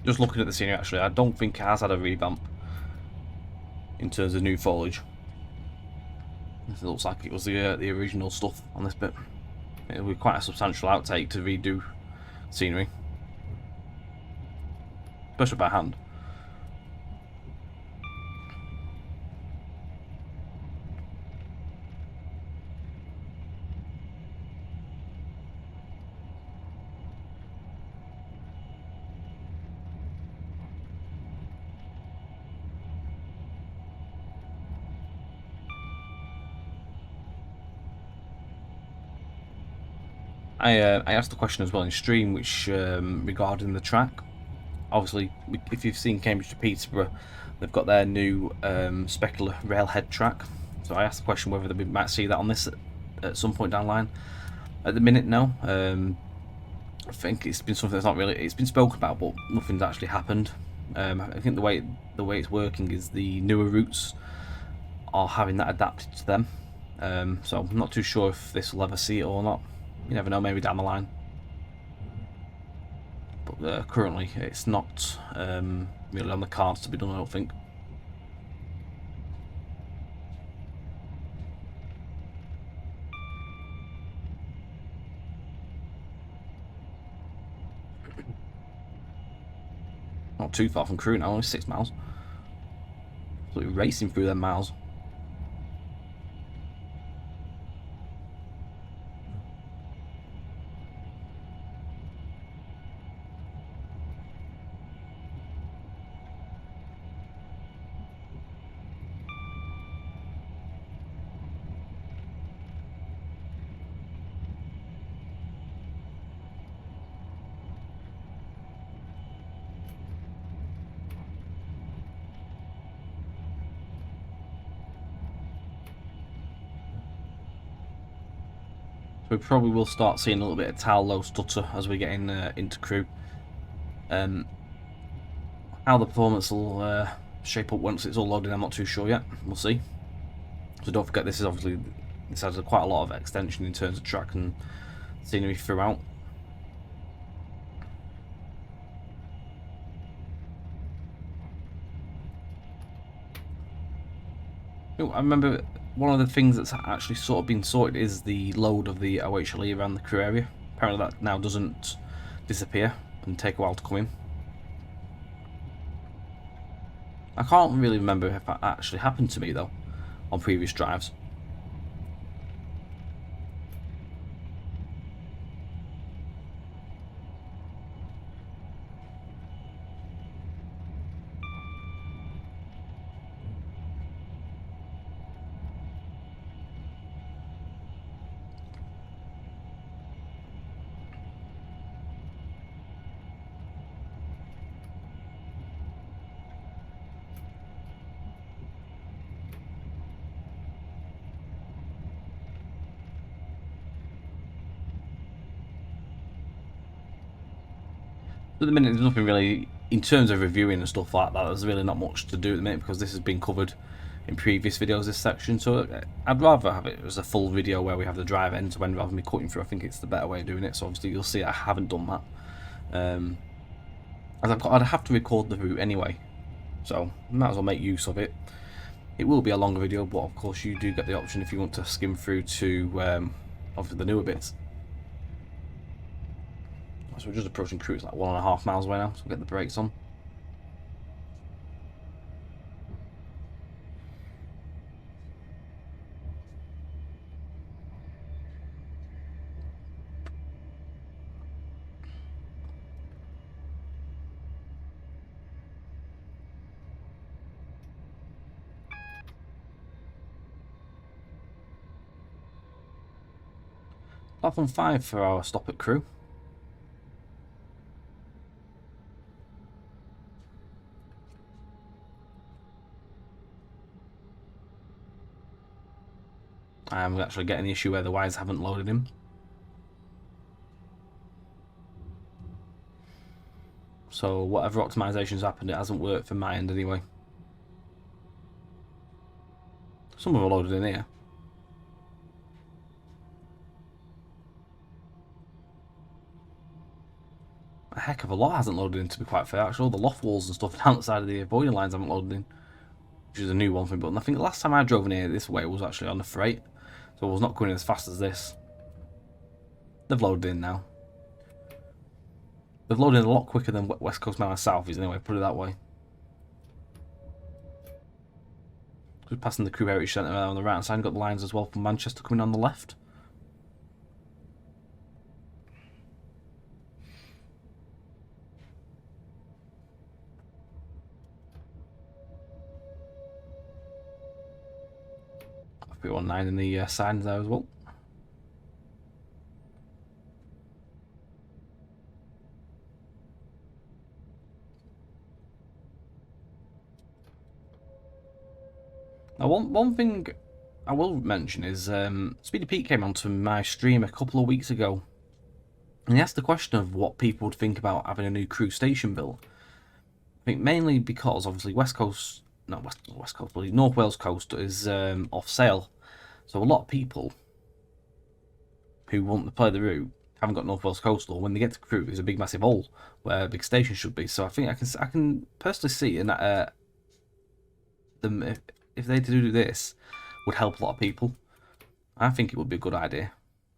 Speaker 1: Just looking at the scenery, actually, I don't think it has had a revamp in terms of new foliage. It looks like it was the original stuff on this bit. It would be quite a substantial outtake to redo scenery, especially by hand. I asked the question as well in stream, which regarding the track. Obviously, if you've seen Cambridge to Peterborough, they've got their new specular railhead track. So I asked the question whether we might see that on this at some point down the line. At the minute, no. I think it's been something that's not really. It's been spoken about, but nothing's actually happened. I think the way it's working is the newer routes are having that adapted to them. So I'm not too sure if this will ever see it or not. You never know, maybe down the line. But currently, it's not really on the cards to be done, I don't think. too far from Crewe now, only 6 miles. Absolutely racing through them miles. So we probably will start seeing a little bit of tail low stutter as we get into Crewe. How the performance will shape up once it's all loaded, I'm not too sure yet. We'll see. So don't forget, this has quite a lot of extension in terms of track and scenery throughout. Oh, I remember one of the things that's actually sort of been sorted is the load of the OHLE around the Crewe area. Apparently that now doesn't disappear and take a while to come in. I can't really remember if that actually happened to me though on previous drives. At the minute, there's nothing really, in terms of reviewing and stuff like that, there's really not much to do at the minute because this has been covered in previous videos, this section. So I'd rather have it as a full video where we have the drive end to end rather than me cutting through. I think it's the better way of doing it. So obviously you'll see I haven't done that. As I'd have to record the route anyway, so might as well make use of it. It will be a longer video, but of course you do get the option if you want to skim through to obviously the newer bits. So we're just approaching Crewe. It's like 1.5 miles away now, so we'll get the brakes on. Platform 5 for our stop at Crewe. I'm actually getting the issue where the wires haven't loaded in. So whatever optimization's happened, it hasn't worked from my end anyway. Some of them are loaded in here. A heck of a lot hasn't loaded in, to be quite fair. Actually, all the loft walls and stuff down the side of the avoiding lines haven't loaded in, which is a new one for me. But I think the last time I drove in here this way was actually on the freight, so I was not going as fast as this. They've loaded in now. They've loaded in a lot quicker than West Coast Main Line South is anyway, put it that way. Just passing the Crewe Heritage Centre on the right hand side, got the lines as well from Manchester coming on the left. P19 in the signs there as well. Now, one thing I will mention is Speedy Pete came onto my stream a couple of weeks ago, and he asked the question of what people would think about having a new Crewe station built. I think mainly because obviously West Coast, not West Coast, but North Wales coast is off sale, so a lot of people who want to play the route haven't got North Wales coastal. When they get to Crewe, there's a big massive hole where a big station should be. So I think I can personally see in that them if they do this would help a lot of people. I think it would be a good idea.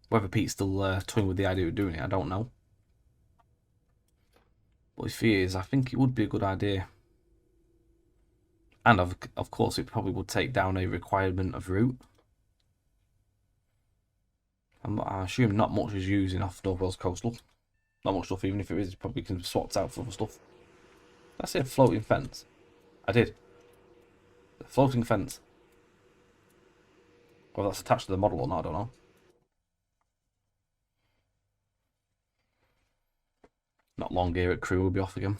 Speaker 1: Whether Pete's still toying with the idea of doing it, I don't know. But if he is, I think it would be a good idea. And of course, it probably would take down a requirement of route. I assume not much is using off North Wales Coastal. Not much stuff, even if it is, probably can be swapped out for other stuff. Did I say a floating fence? I did. A floating fence. Well, that's attached to the model or not, I don't know. Not long here at crew, we'll be off again.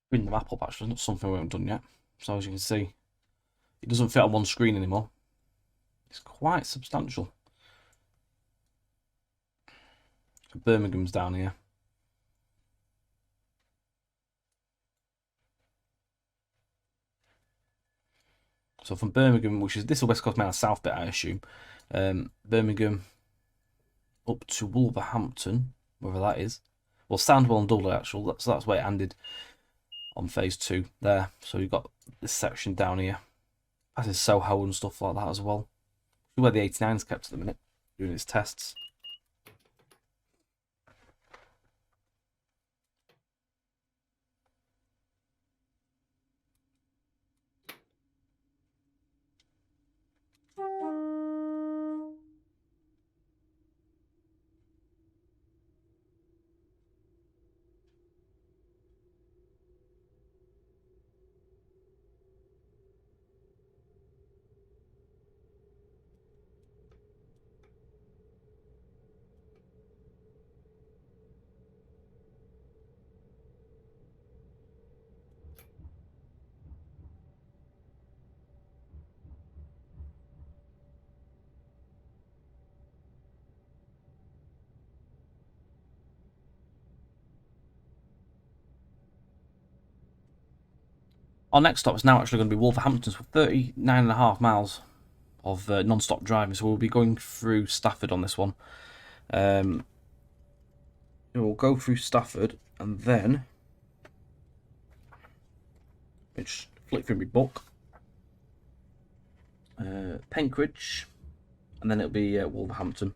Speaker 1: Bring the map up, actually, not something we haven't done yet. So as you can see, it doesn't fit on one screen anymore. It's quite substantial. Birmingham's down here. So from Birmingham, which is this is West Coast Main South bit, I assume. Birmingham up to Wolverhampton, wherever that is. Well, Sandwell and Dudley, actually. So that's where it ended on phase 2 there. So you've got this section down here. That is Soho and stuff like that as well. Where the 89's kept at the minute, doing its tests. Our next stop is now actually going to be Wolverhampton, so 39.5 miles of non-stop driving. So we'll be going through Stafford on this one. We'll go through Stafford and then just flick through my book. Penkridge, and then it'll be Wolverhampton.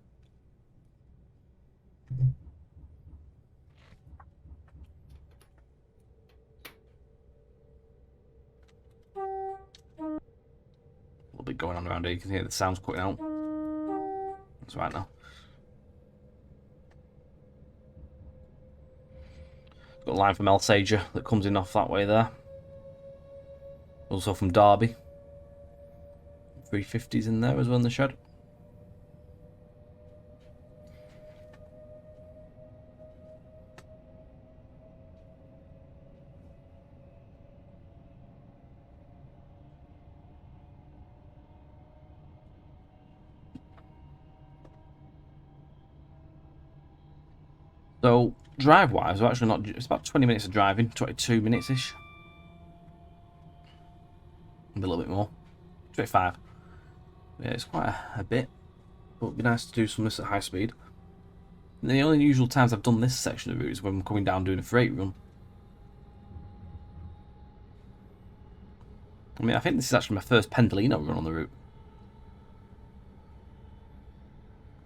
Speaker 1: A little bit going on around here. You can hear the sounds cutting out. That's right now. Got a line from Elsager that comes in off that way there. Also from Derby. 350s in there as well in the shed. So, drive-wise, we're actually not... It's about 20 minutes of driving, 22 minutes-ish. A little bit more. 25. Yeah, it's quite a bit. But it'd be nice to do some of this at high speed. And the only usual times I've done this section of the route is when I'm coming down doing a freight run. I mean, I think this is actually my first Pendolino run on the route.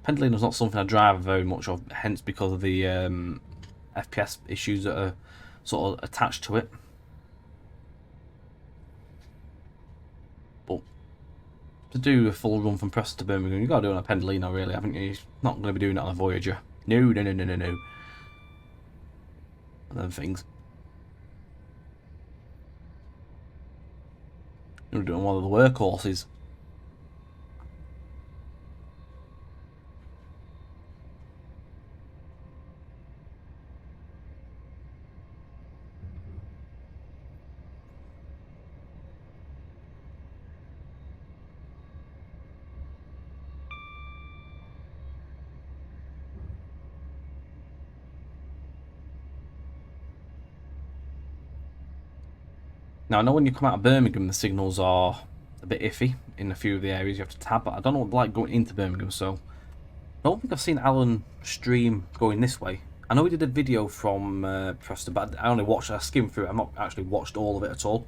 Speaker 1: Pendolino's not something I drive very much of, hence because of the FPS issues that are sort of attached to it. But to do a full run from Preston to Birmingham, you've got to do it on a Pendolino, really, haven't you? You're not going to be doing it on a Voyager. No, no, no, no, no, no. And then things. You're doing one of the workhorses. Now, I know when you come out of Birmingham, the signals are a bit iffy in a few of the areas you have to tap, but I don't know what it's like going into Birmingham, so I don't think I've seen Alan stream going this way. I know he did a video from Preston, but I only watched. I skimmed through it. I've not actually watched all of it at all.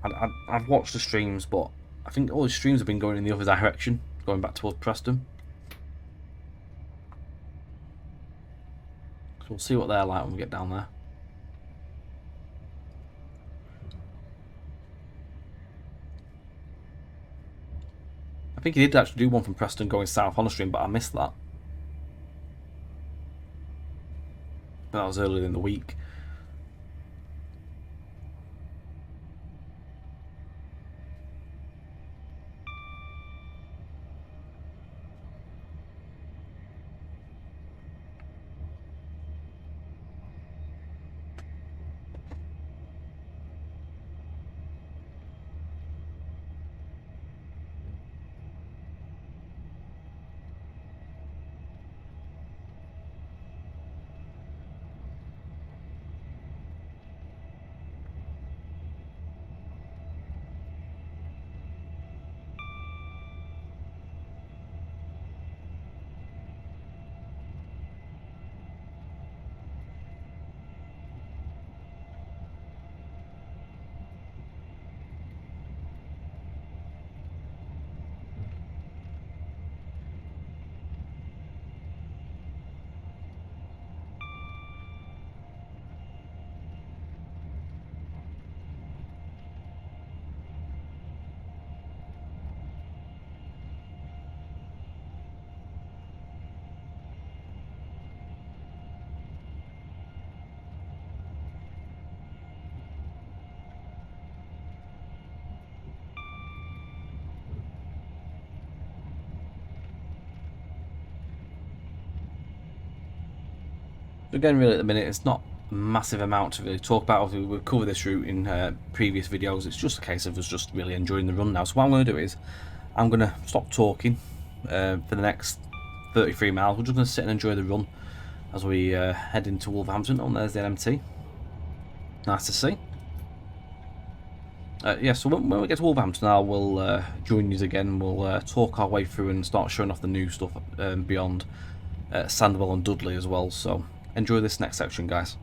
Speaker 1: I've watched the streams, but I think all the streams have been going in the other direction, going back towards Preston. So we'll see what they're like when we get down there. I think he did actually do one from Preston going south on the stream, but I missed that. That was earlier in the week. Again, really, at the minute, it's not a massive amount to really talk about. Obviously, we've covered this route in previous videos. It's just a case of us just really enjoying the run now. So what I'm going to do is, I'm going to stop talking for the next 33 miles. We're just going to sit and enjoy the run as we head into Wolverhampton. Oh, there's the NMT. Nice to see. Yeah, so when we get to Wolverhampton, I will join you again. We'll talk our way through and start showing off the new stuff beyond Sandwell and Dudley as well. So enjoy this next section, guys.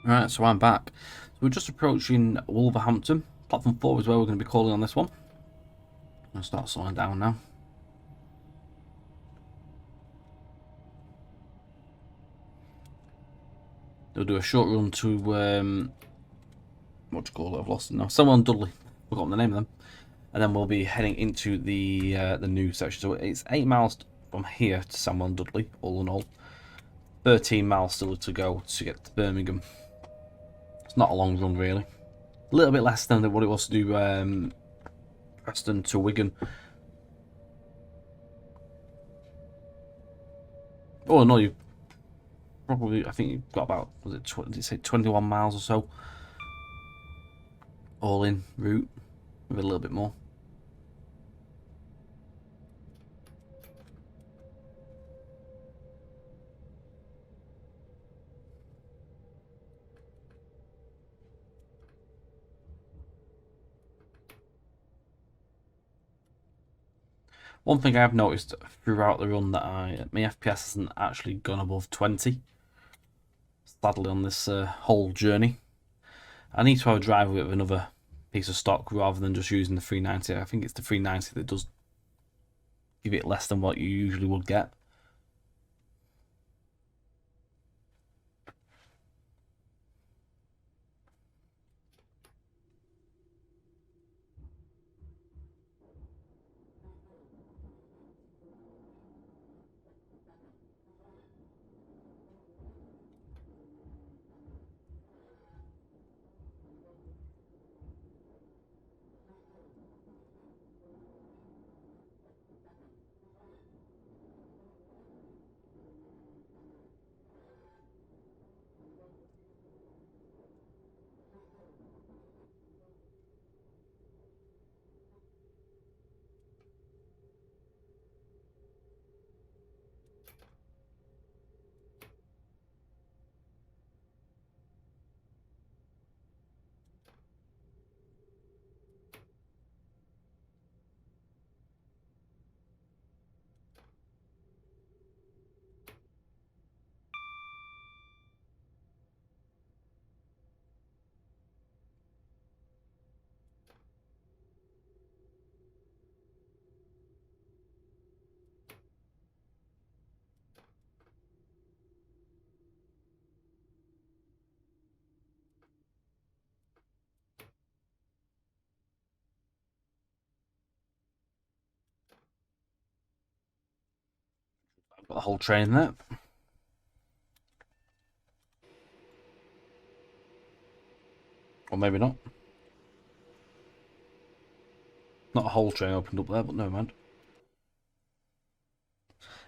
Speaker 1: Right, so I'm back. So we're just approaching Wolverhampton. Platform 4 is where we're going to be calling on this one. I'm going to start slowing down now. They'll do a short run to, what do you call it? I've lost it now. Someone Dudley. I've forgotten the name of them. And then we'll be heading into the new section. So it's 8 miles from here to Samuel Dudley, all in all. 13 miles still to go to get to Birmingham. It's not a long run, really. A little bit less than what it was to do Preston to Wigan. Oh no, you probably, I think you've got about, was it, did you say 21 miles or so? All in route, with a little bit more. One thing I've noticed throughout the run that my FPS hasn't actually gone above 20. Sadly, on this whole journey, I need to have a driver with another piece of stock rather than just using the 390. I think it's the 390 that does give it less than what you usually would get. I've got the whole train there. Or maybe not. Not a whole train opened up there, but no mind.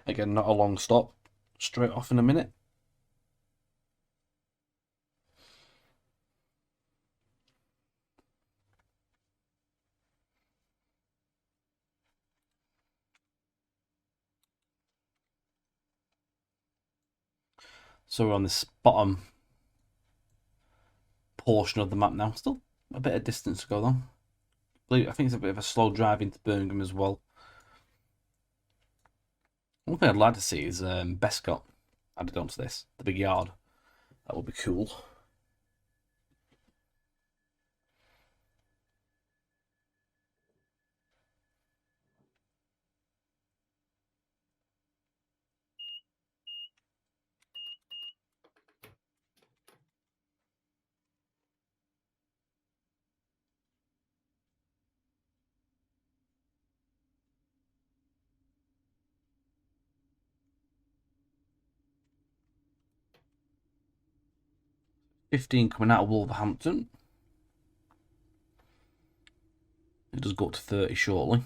Speaker 1: Again, not a long stop. Straight off in a minute. So we're on this bottom portion of the map now. Still a bit of distance to go though. I think it's a bit of a slow drive into Birmingham as well. One thing I'd like to see is Bescott added onto this, the big yard. That would be cool. $15 coming out of Wolverhampton. It does go up to 30 shortly.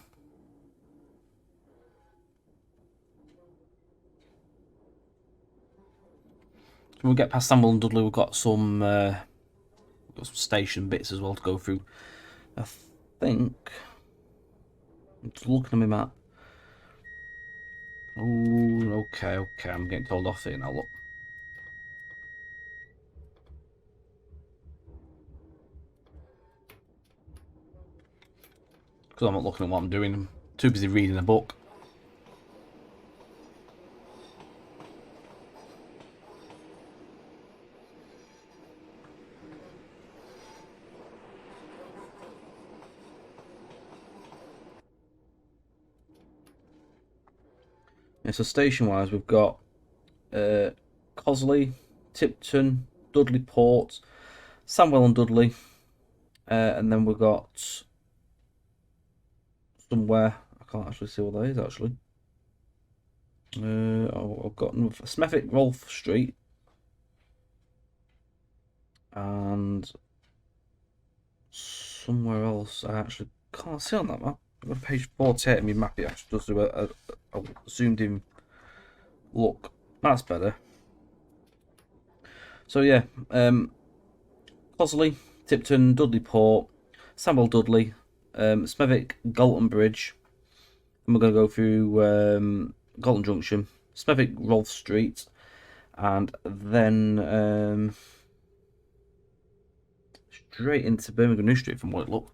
Speaker 1: So when we get past Samuel and Dudley, we've got some station bits as well to go through. I think, I'm just looking at my map. Oh, okay, I'm getting told off here now, look. Because I'm not looking at what I'm doing. I'm too busy reading a book. Yeah, so station-wise, we've got Cosley, Tipton, Dudley Port, Sandwell and Dudley, and then we've got somewhere, I can't actually see what that is actually. I've got Smethwick, Rolfe Street, and somewhere else I actually can't see on that map. I've got page 48 in my map. It actually does do a zoomed in look. That's better. So yeah, Cosley, Tipton, Dudley Port, Sandwell Dudley, Smethwick, Galton Bridge. And we're going to go through Galton Junction, Smethwick, Rolfe Street, and then straight into Birmingham New Street from what it looked.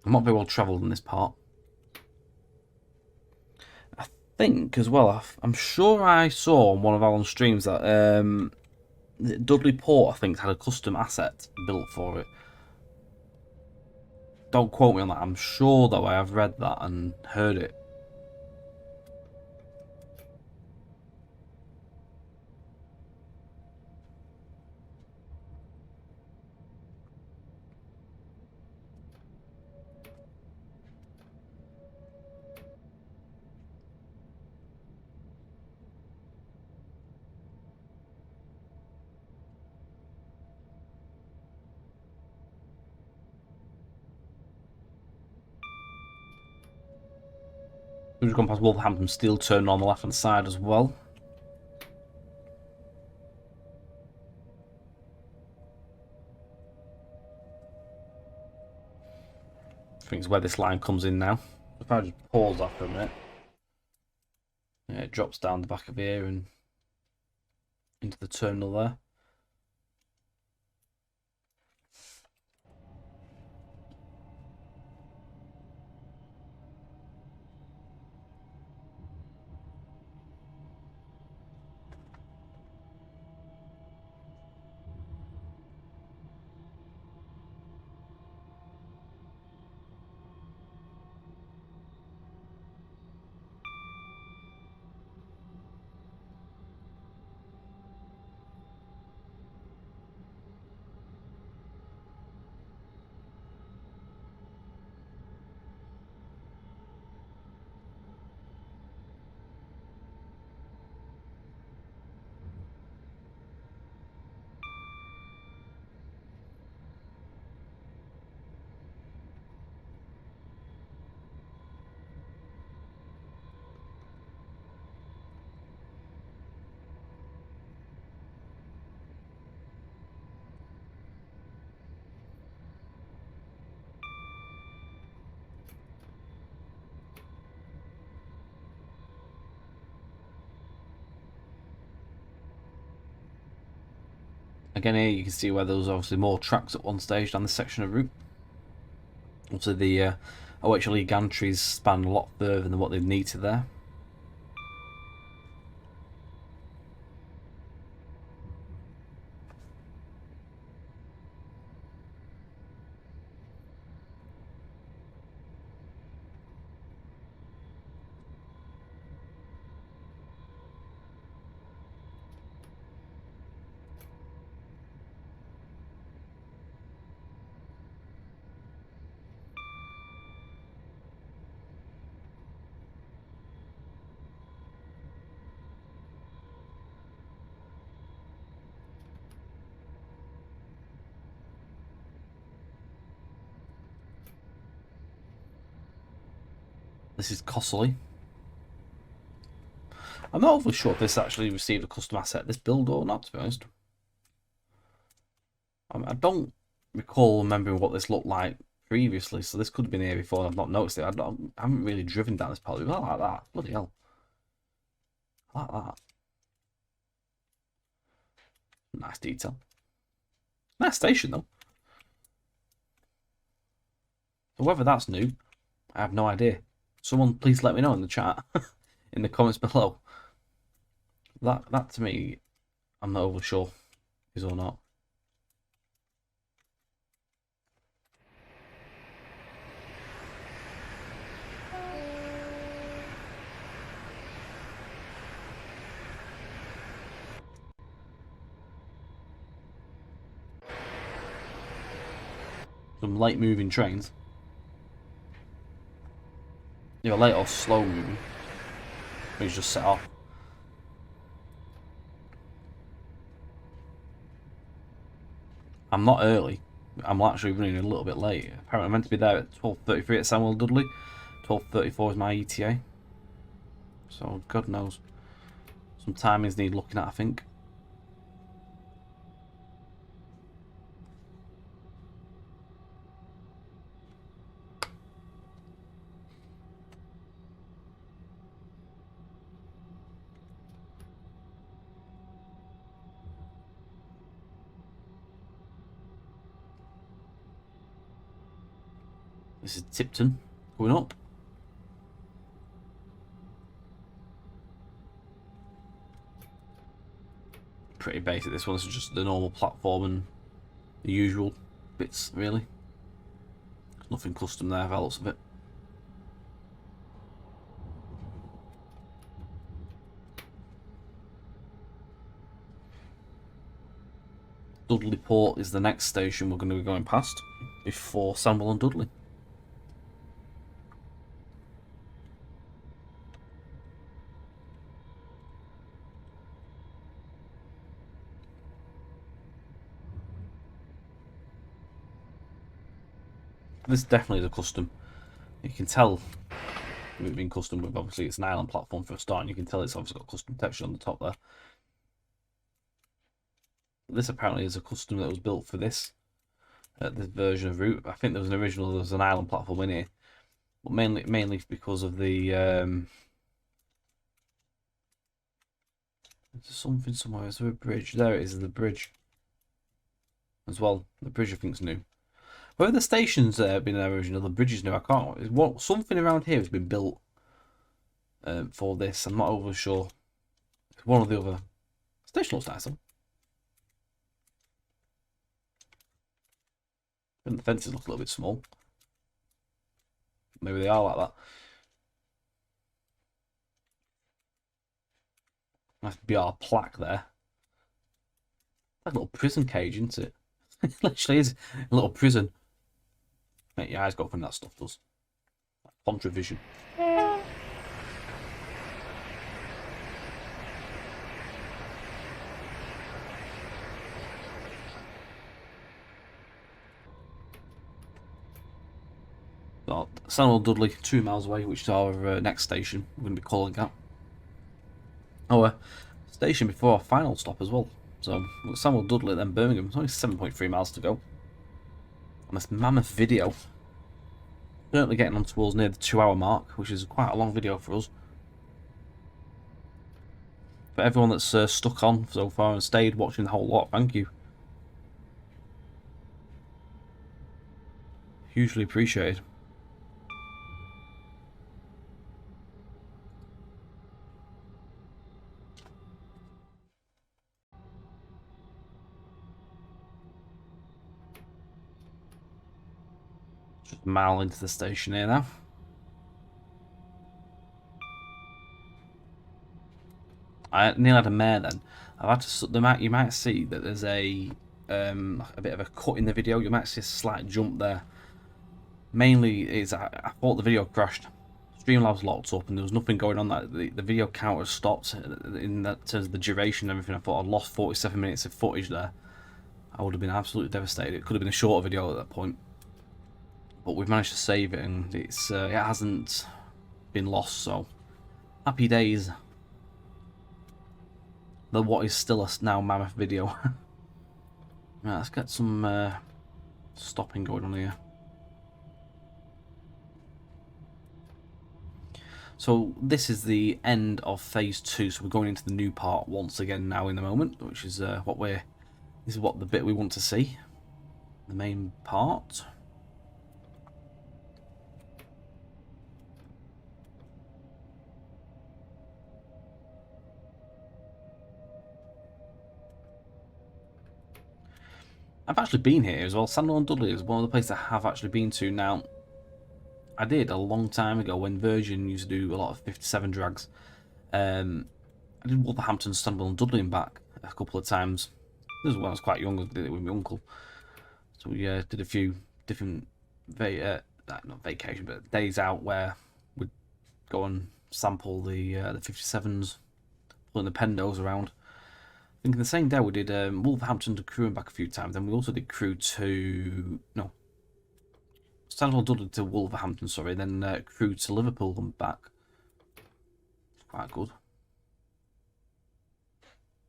Speaker 1: I'm not very well travelled in this part. I think as well, I'm sure I saw on one of Alan's streams that Dudley Port, I think, had a custom asset built for it. Don't quote me on that. I'm sure, though, I have read that and heard it. We've gone past Wolverhampton Steel Turn on the left hand side as well. I think it's where this line comes in now. If I just pause that for a minute. Yeah, it drops down the back of here and into the terminal there. Again, here you can see where there was obviously more tracks at one stage down this section of route. Also, the OHLE gantries span a lot further than what they need to there. This is Cosley. I'm not overly sure if this actually received a custom asset, this build, or not, to be honest. I don't recall remembering what this looked like previously, so this could have been here before and I've not noticed it. I haven't really driven down this part. I like that. Bloody hell. I like that. Nice detail. Nice station, though. So whether that's new, I have no idea. Someone please let me know in the chat, in the comments below. That to me, I'm not overly sure is or not. some late moving trains. Either late or slow moving. He's just set off. I'm not early. I'm actually running a little bit late. Apparently I'm meant to be there at 12:33 at Samuel Dudley. 12:34 is my ETA. So God knows. Some timings need looking at, I think. This is Tipton going up. Pretty basic, this one. This is just the normal platform and the usual bits, really. There's nothing custom there, by the looks of it. Dudley Port is the next station we're going to be going past before Sandwell and Dudley. This definitely is a custom. You can tell it's been custom with, obviously it's an island platform for a start, and you can tell it's obviously got custom texture on the top there. This apparently is a custom that was built for this version of route. I think there was an original, there was an island platform in here, but mainly because of the there's something somewhere. Is there a bridge? There it is, the bridge as well. The bridge I think is new. Whether the station's been there original, the bridge is new, I can't. Something around here has been built for this. I'm not over sure. One or the other. Station looks nice though. And the fences look a little bit small. Maybe they are like that. Nice BR plaque there. Like a little prison cage, isn't it? It literally is a little prison. Make your eyes go up when that stuff does. Like Contravision. Samuel Dudley, 2 miles away, which is our next station. We're going to be calling at. Our station before our final stop as well. So Samuel Dudley, then Birmingham. It's only 7.3 miles to go. On this mammoth video. Currently getting on towards near the 2-hour mark, which is quite a long video for us. For everyone that's stuck on so far and stayed watching the whole lot, thank you. Hugely appreciated. Just a mile into the station here now. I nearly had a mare then. I've had to. You might see that there's a bit of a cut in the video. You might see a slight jump there. Mainly is I thought the video crashed. Streamlabs locked up and there was nothing going on. That the video counter stopped in that terms of the duration and everything. I thought I'd lost 47 minutes of footage there. I would have been absolutely devastated. It could have been a shorter video at that point, but we've managed to save it and it hasn't been lost. So happy days. What is still a now mammoth video. Right, let's get some stopping going on here. So this is the end of phase 2, so we're going into the new part once again now in the moment, which is this is what the bit we want to see, the main part. I've actually been here as well. Sandwell and Dudley is one of the places I have actually been to. Now, I did a long time ago when Virgin used to do a lot of 57 drags. I did Wolverhampton, Sandwell and Dudley and back a couple of times. This was when I was quite young. I did it with my uncle. So we did a few different not vacation, but days out where we'd go and sample the 57s, pulling the Pendos around. I think in the same day we did Wolverhampton to Crewe and back a few times. Then we also did Crewe to Stanford Dudley to Wolverhampton, sorry. Then Crewe to Liverpool and back. It's quite good.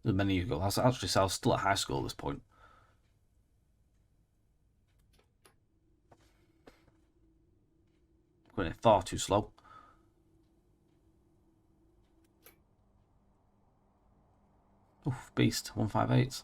Speaker 1: Many years ago. I was still at high school at this point. Going it far too slow. Oof, beast, 158.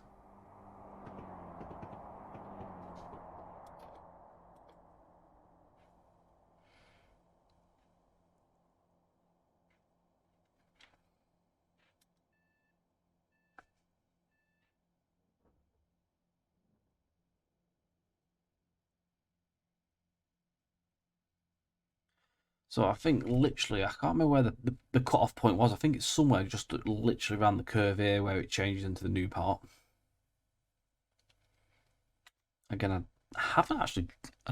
Speaker 1: So I think literally, I can't remember where the cut-off point was. I think it's somewhere just literally around the curve here where it changes into the new part. Again, I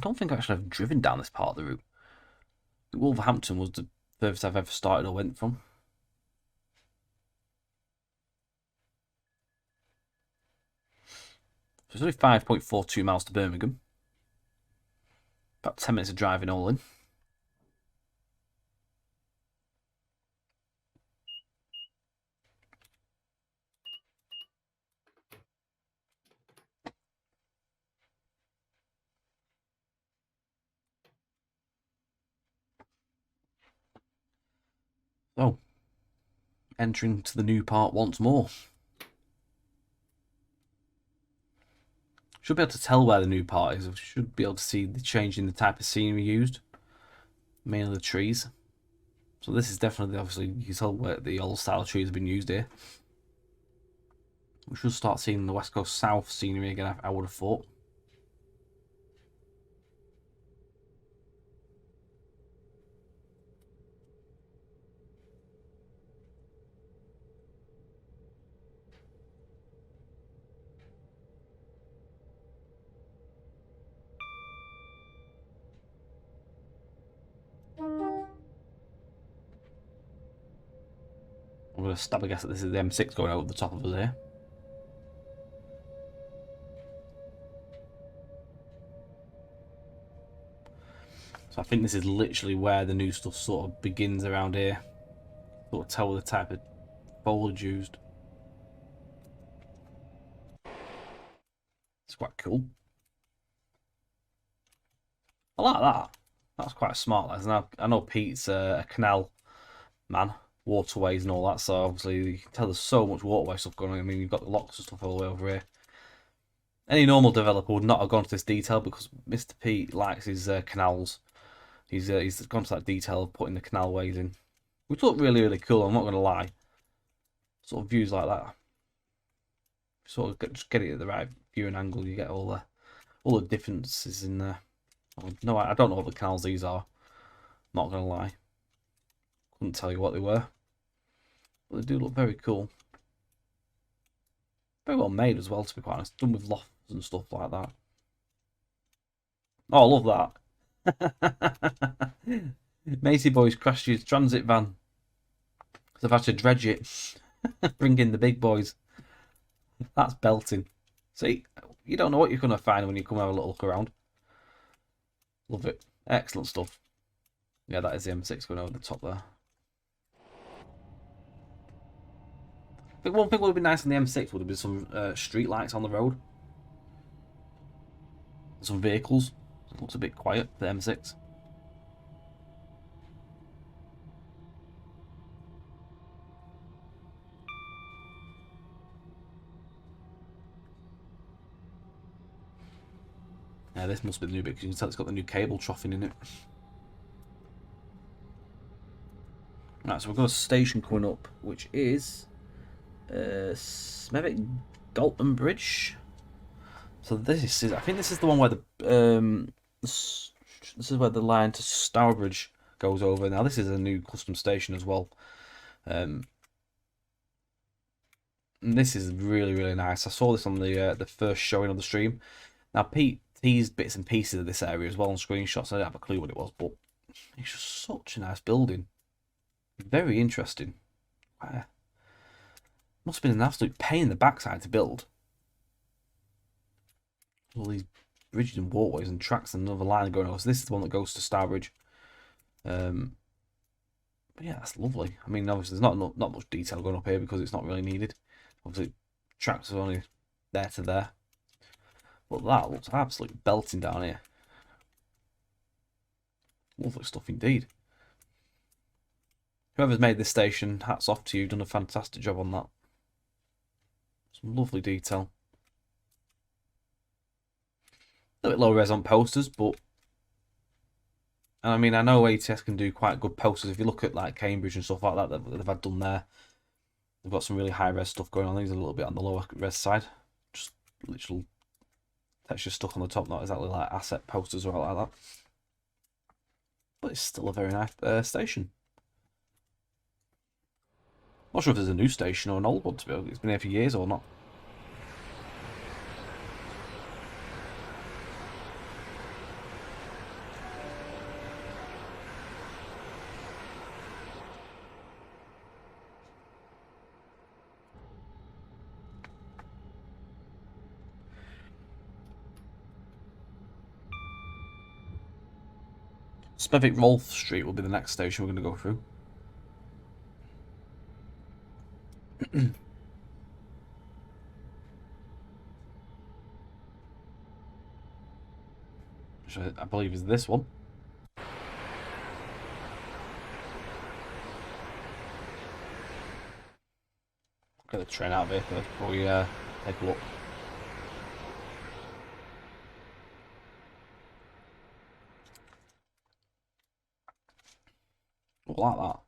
Speaker 1: don't think I actually have driven down this part of the route. Wolverhampton was the furthest I've ever started or went from. So it's only 5.42 miles to Birmingham. About 10 minutes of driving all in. So, entering to the new part once more. Should be able to tell where the new part is. Should be able to see the change in the type of scenery used. Mainly the trees. So this is definitely, obviously, you can tell where the old style trees have been used here. We should start seeing the West Coast South scenery again, I would have thought. I'm going to stab a guess that this is the M6 going over the top of us here. So I think this is literally where the new stuff sort of begins around here. Sort of tell the type of foliage used. It's quite cool. I like that. That's quite smart. I know Pete's a canal man, waterways and all that, so obviously you can tell there's so much waterway stuff going on. I mean, you've got the locks and stuff all the way over here. Any normal developer would not have gone to this detail because Mr. Pete likes his canals. He's gone to that detail of putting the canalways in, which look really, really cool. I'm not going to lie. Sort of views like that, sort of just get it at the right viewing angle. You get all the differences in there. No, I don't know what the canals these are. Not going to lie. Couldn't tell you what they were. But they do look very cool. Very well made as well, to be quite honest. Done with lofts and stuff like that. Oh, I love that. Macy boys crashed his transit van. They've had to dredge it. Bring in the big boys. That's belting. See, you don't know what you're going to find when you come have a little look around. Love it. Excellent stuff. Yeah, that is the M6 going over the top there. I think one thing would have been nice on the M6 would have been some street lights on the road. Some vehicles. It looks a bit quiet, the M6. Yeah, this must be the new bit because you can tell it's got the new cable troughing in it. Right, so we've got a station coming up, which is Smethwick Goldman Bridge. So this is, I think this is the one where this is where the line to Stourbridge goes over. Now this is a new custom station as well. And this is really, really nice. I saw this on the first showing of the stream. Now Pete teased bits and pieces of this area as well on screenshots. I didn't have a clue what it was, but it's just such a nice building. Very interesting. Wow. Must have been an absolute pain in the backside to build. All these bridges and walkways and tracks and another line going on. So this is the one that goes to Starbridge. But yeah, that's lovely. I mean, obviously there's not much detail going up here because it's not really needed. Obviously, tracks are only there to there. But that looks absolutely belting down here. Lovely stuff indeed. Whoever's made this station, hats off to you. Done a fantastic job on that. Some lovely detail. A little bit low res on posters, but I mean, I know ATS can do quite good posters. If you look at like Cambridge and stuff like that they've had done there, they've got some really high res stuff going on. These are a little bit on the lower res side, just literal texture stuff on the top, not exactly like asset posters or like that. But it's still a very nice station. Not sure if there's a new station or an old one, to be honest. It's been here for years or not. Smethwick Rolfe Street will be the next station we're going to go through. Which I believe is this one. Get the train out of here first before we take a look. Like that.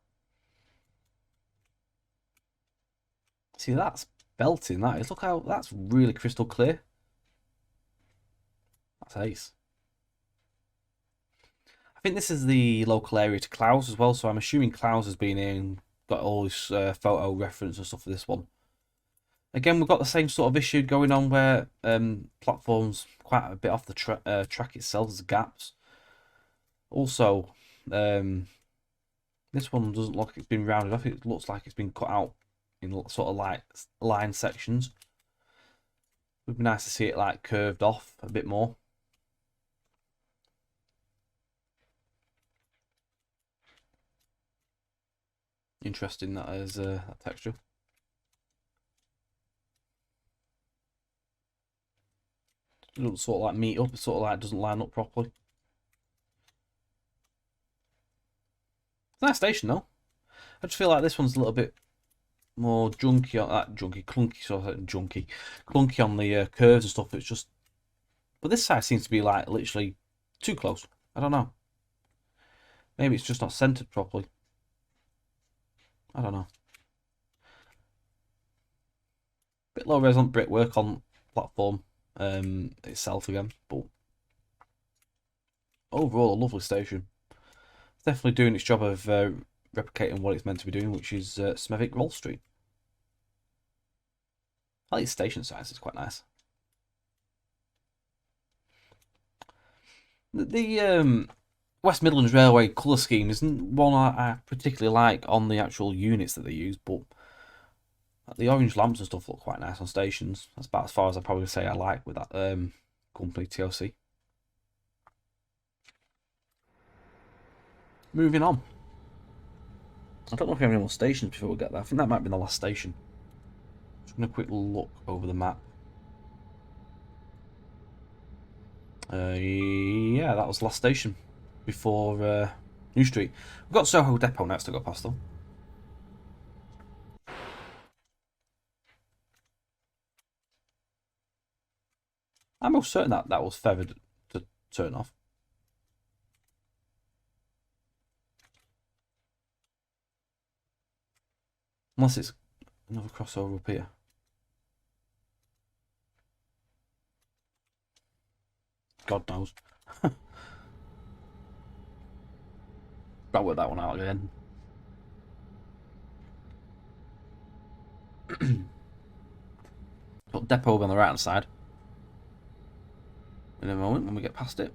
Speaker 1: See, that's belting, that is. Look how that's really crystal clear. That's ace. I think this is the local area to Clowes as well, so I'm assuming Clowes has been in, got all this photo reference and stuff for this one. Again, we've got the same sort of issue going on where platforms quite a bit off the track itself, there's gaps. Also, this one doesn't look like it's been rounded off. It looks like it's been cut out in sort of like line sections. It would be nice to see it like curved off a bit more. Interesting that is that texture. It doesn't sort of like meet up. It sort of like doesn't line up properly. It's a nice station though. I just feel like this one's a little bit more junky on that clunky on the curves and stuff. It's just, but this side seems to be like literally too close. I don't know. Maybe it's just not centered properly. I don't know. Bit low res on brickwork on platform itself again, but overall a lovely station. It's definitely doing its job of replicating what it's meant to be doing, which is Smethwick Rolfe Street. I like the station size, it's quite nice. The West Midlands Railway colour scheme isn't one I particularly like on the actual units that they use, but the orange lamps and stuff look quite nice on stations. That's about as far as I probably say I like with that company TOC. Moving on. I don't know if we have any more stations before we get there. I think that might be the last station. Just going to quick look over the map. Yeah, that was the last station before New Street. We've got Soho Depot next to go past though. I'm most certain that that was feathered to turn off. Unless it's another crossover up here. God knows. I'll work that one out again. Got depot over on the right hand side. And in a moment when we get past it.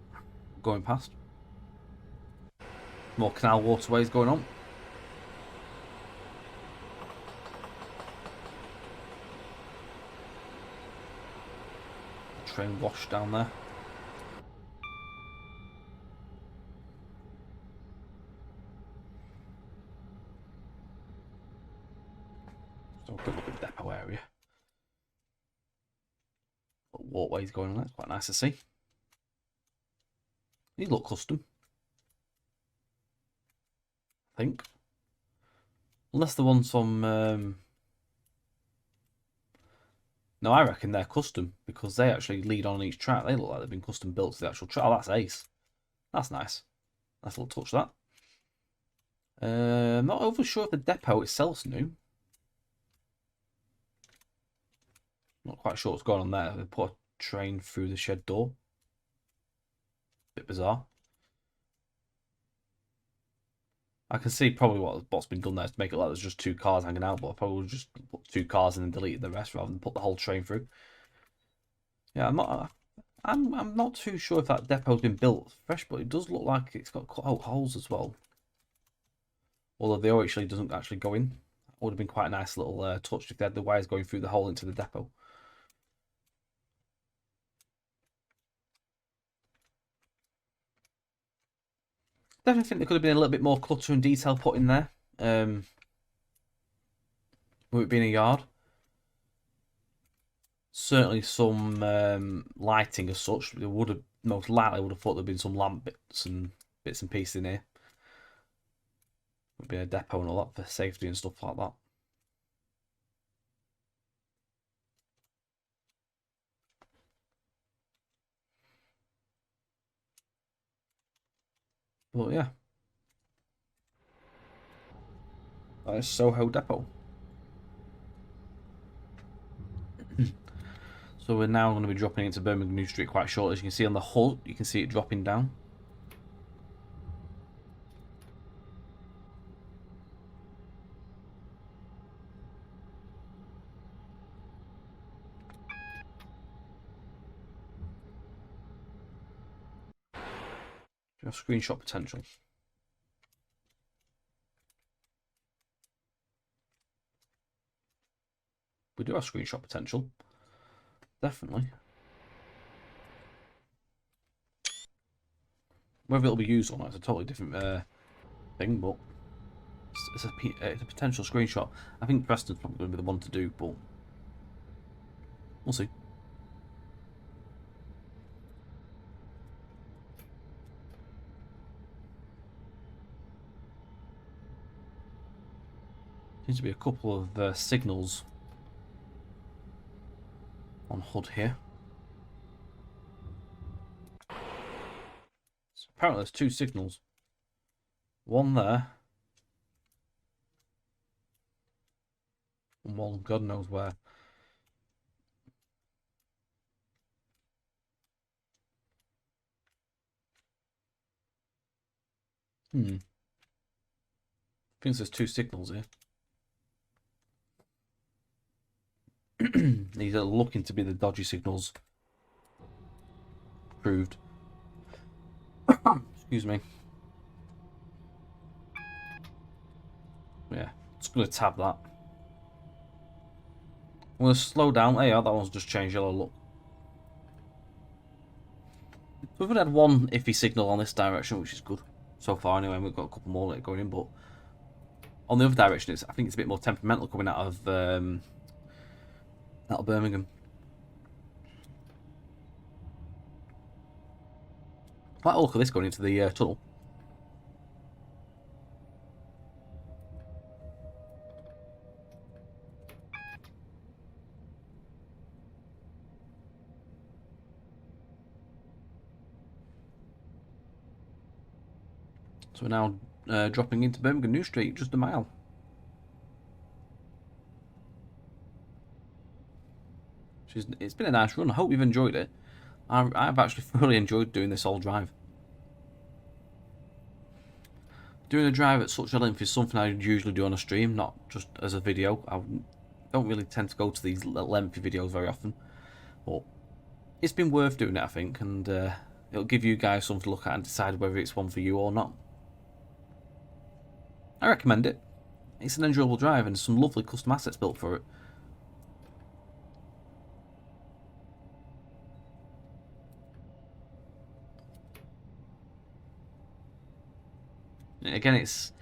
Speaker 1: Going past. More canal waterways going on. Train wash down there. So a quick look at the depot area. Walkways going on there. It's quite nice to see. These look custom, I think. Unless the ones from... No, I reckon they're custom because they actually lead on each track. They look like they've been custom built to the actual track. Oh, that's ace. That's nice. Nice little touch, that. I'm not over sure if the depot itself's new. Not quite sure what's going on there. They put a train through the shed door. Bit bizarre. I can see probably what's been done there to make it like there's just two cars hanging out, but I probably would just put two cars and then deleted the rest rather than put the whole train through. Yeah, I'm not too sure if that depot's been built fresh, but it does look like it's got cut out holes as well. Although the oil actually doesn't actually go in. That would have been quite a nice little touch if they had the wires going through the hole into the depot. Definitely think there could have been a little bit more clutter and detail put in there. With it being a yard. Certainly some lighting as such. There would have most likely would have thought there'd been some lamp bits and pieces in here. Would be a depot and all that for safety and stuff like that. But yeah. That is Soho Depot. So we're now going to be dropping into Birmingham New Street quite shortly. As you can see on the HUD, you can see it dropping down. We have screenshot potential. We do have screenshot potential. Definitely. Whether it'll be used or not is a totally different thing, but it's a potential screenshot. I think Preston's probably going to be the one to do, but we'll see. Seems to be a couple of signals on HUD here. So apparently there's two signals. One there. And one God knows where. I think there's two signals here. These are looking to be the dodgy signals. Proved. Excuse me. Yeah, just going to tab that. I'm going to slow down. There you are, that one's just changed yellow look. We've only had one iffy signal on this direction, which is good so far anyway. We've got a couple more going in, but on the other direction, I think it's a bit more temperamental coming out of Birmingham. Quite a look at this going into the tunnel. So we're now dropping into Birmingham New Street, just a mile. It's been a nice run. I hope you've enjoyed it. I've actually thoroughly enjoyed doing this whole drive. Doing a drive at such a length is something I usually do on a stream, not just as a video. I don't really tend to go to these lengthy videos very often. But it's been worth doing it, I think, and it'll give you guys something to look at and decide whether it's one for you or not. I recommend it. It's an enjoyable drive and some lovely custom assets built for it. Again, it's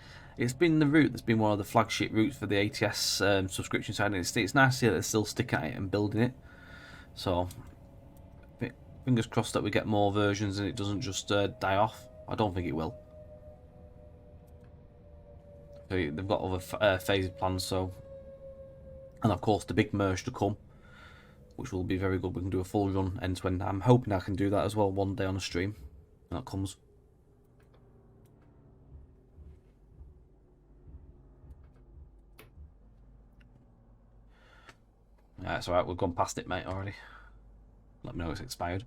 Speaker 1: been the route that's been one of the flagship routes for the ATS subscription side, and it's nice to see that they're still sticking at it and building it. So, fingers crossed that we get more versions and it doesn't just die off. I don't think it will. They've got other phases planned, so, and of course the big merge to come, which will be very good. We can do a full run end to end. I'm hoping I can do that as well one day on a stream when that comes. Yeah, it's alright, we've gone past it, mate, already. Let me know it's expired.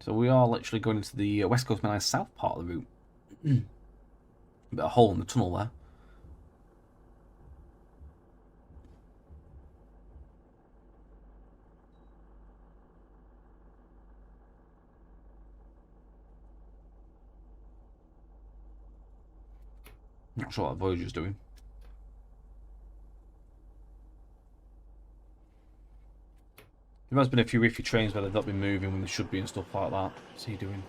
Speaker 1: So we are literally going into the West Coast Main Line south part of the route. A bit of a hole in the tunnel there. Not sure what Voyager's doing. There has been a few iffy trains where they've not been moving when they should be and stuff like that. What's he doing?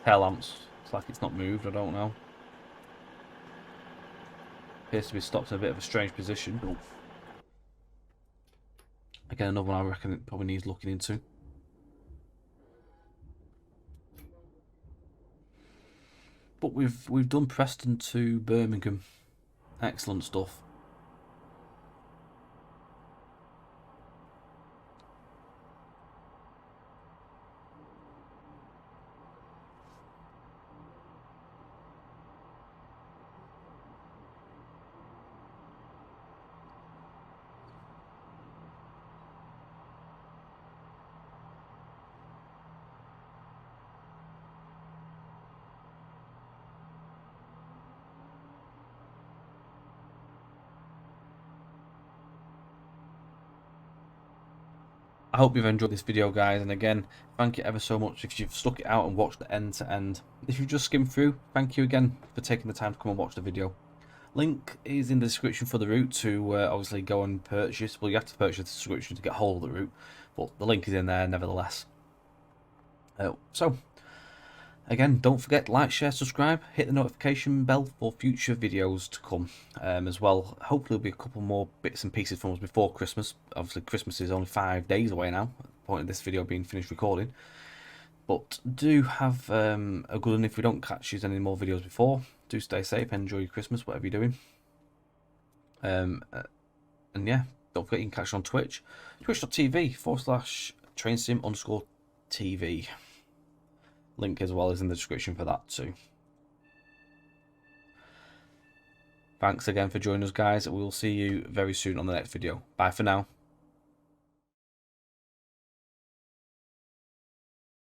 Speaker 1: Tail lamps. It's like it's not moved, I don't know. Appears to be stopped in a bit of a strange position. Again, another one I reckon it probably needs looking into. But we've done Preston to Birmingham. Excellent stuff. I hope you've enjoyed this video, guys, and again, thank you ever so much if you've stuck it out and watched the end to end. If you've just skimmed through, thank you again for taking the time to come and watch the video. Link is in the description for the route to obviously go and purchase. Well, you have to purchase the subscription to get hold of the route, but the link is in there nevertheless. So, again, don't forget to like, share, subscribe, hit the notification bell for future videos to come as well. Hopefully there'll be a couple more bits and pieces from us before Christmas. Obviously Christmas is only 5 days away now, at the point of this video being finished recording. But do have a good one. If we don't catch you any more videos before, do stay safe, enjoy your Christmas, whatever you're doing. And yeah, don't forget you can catch us on Twitch, twitch.tv/trainsim_TV. Link as well is in the description for that too. Thanks again for joining us, guys. We will see you very soon on the next video. Bye for now.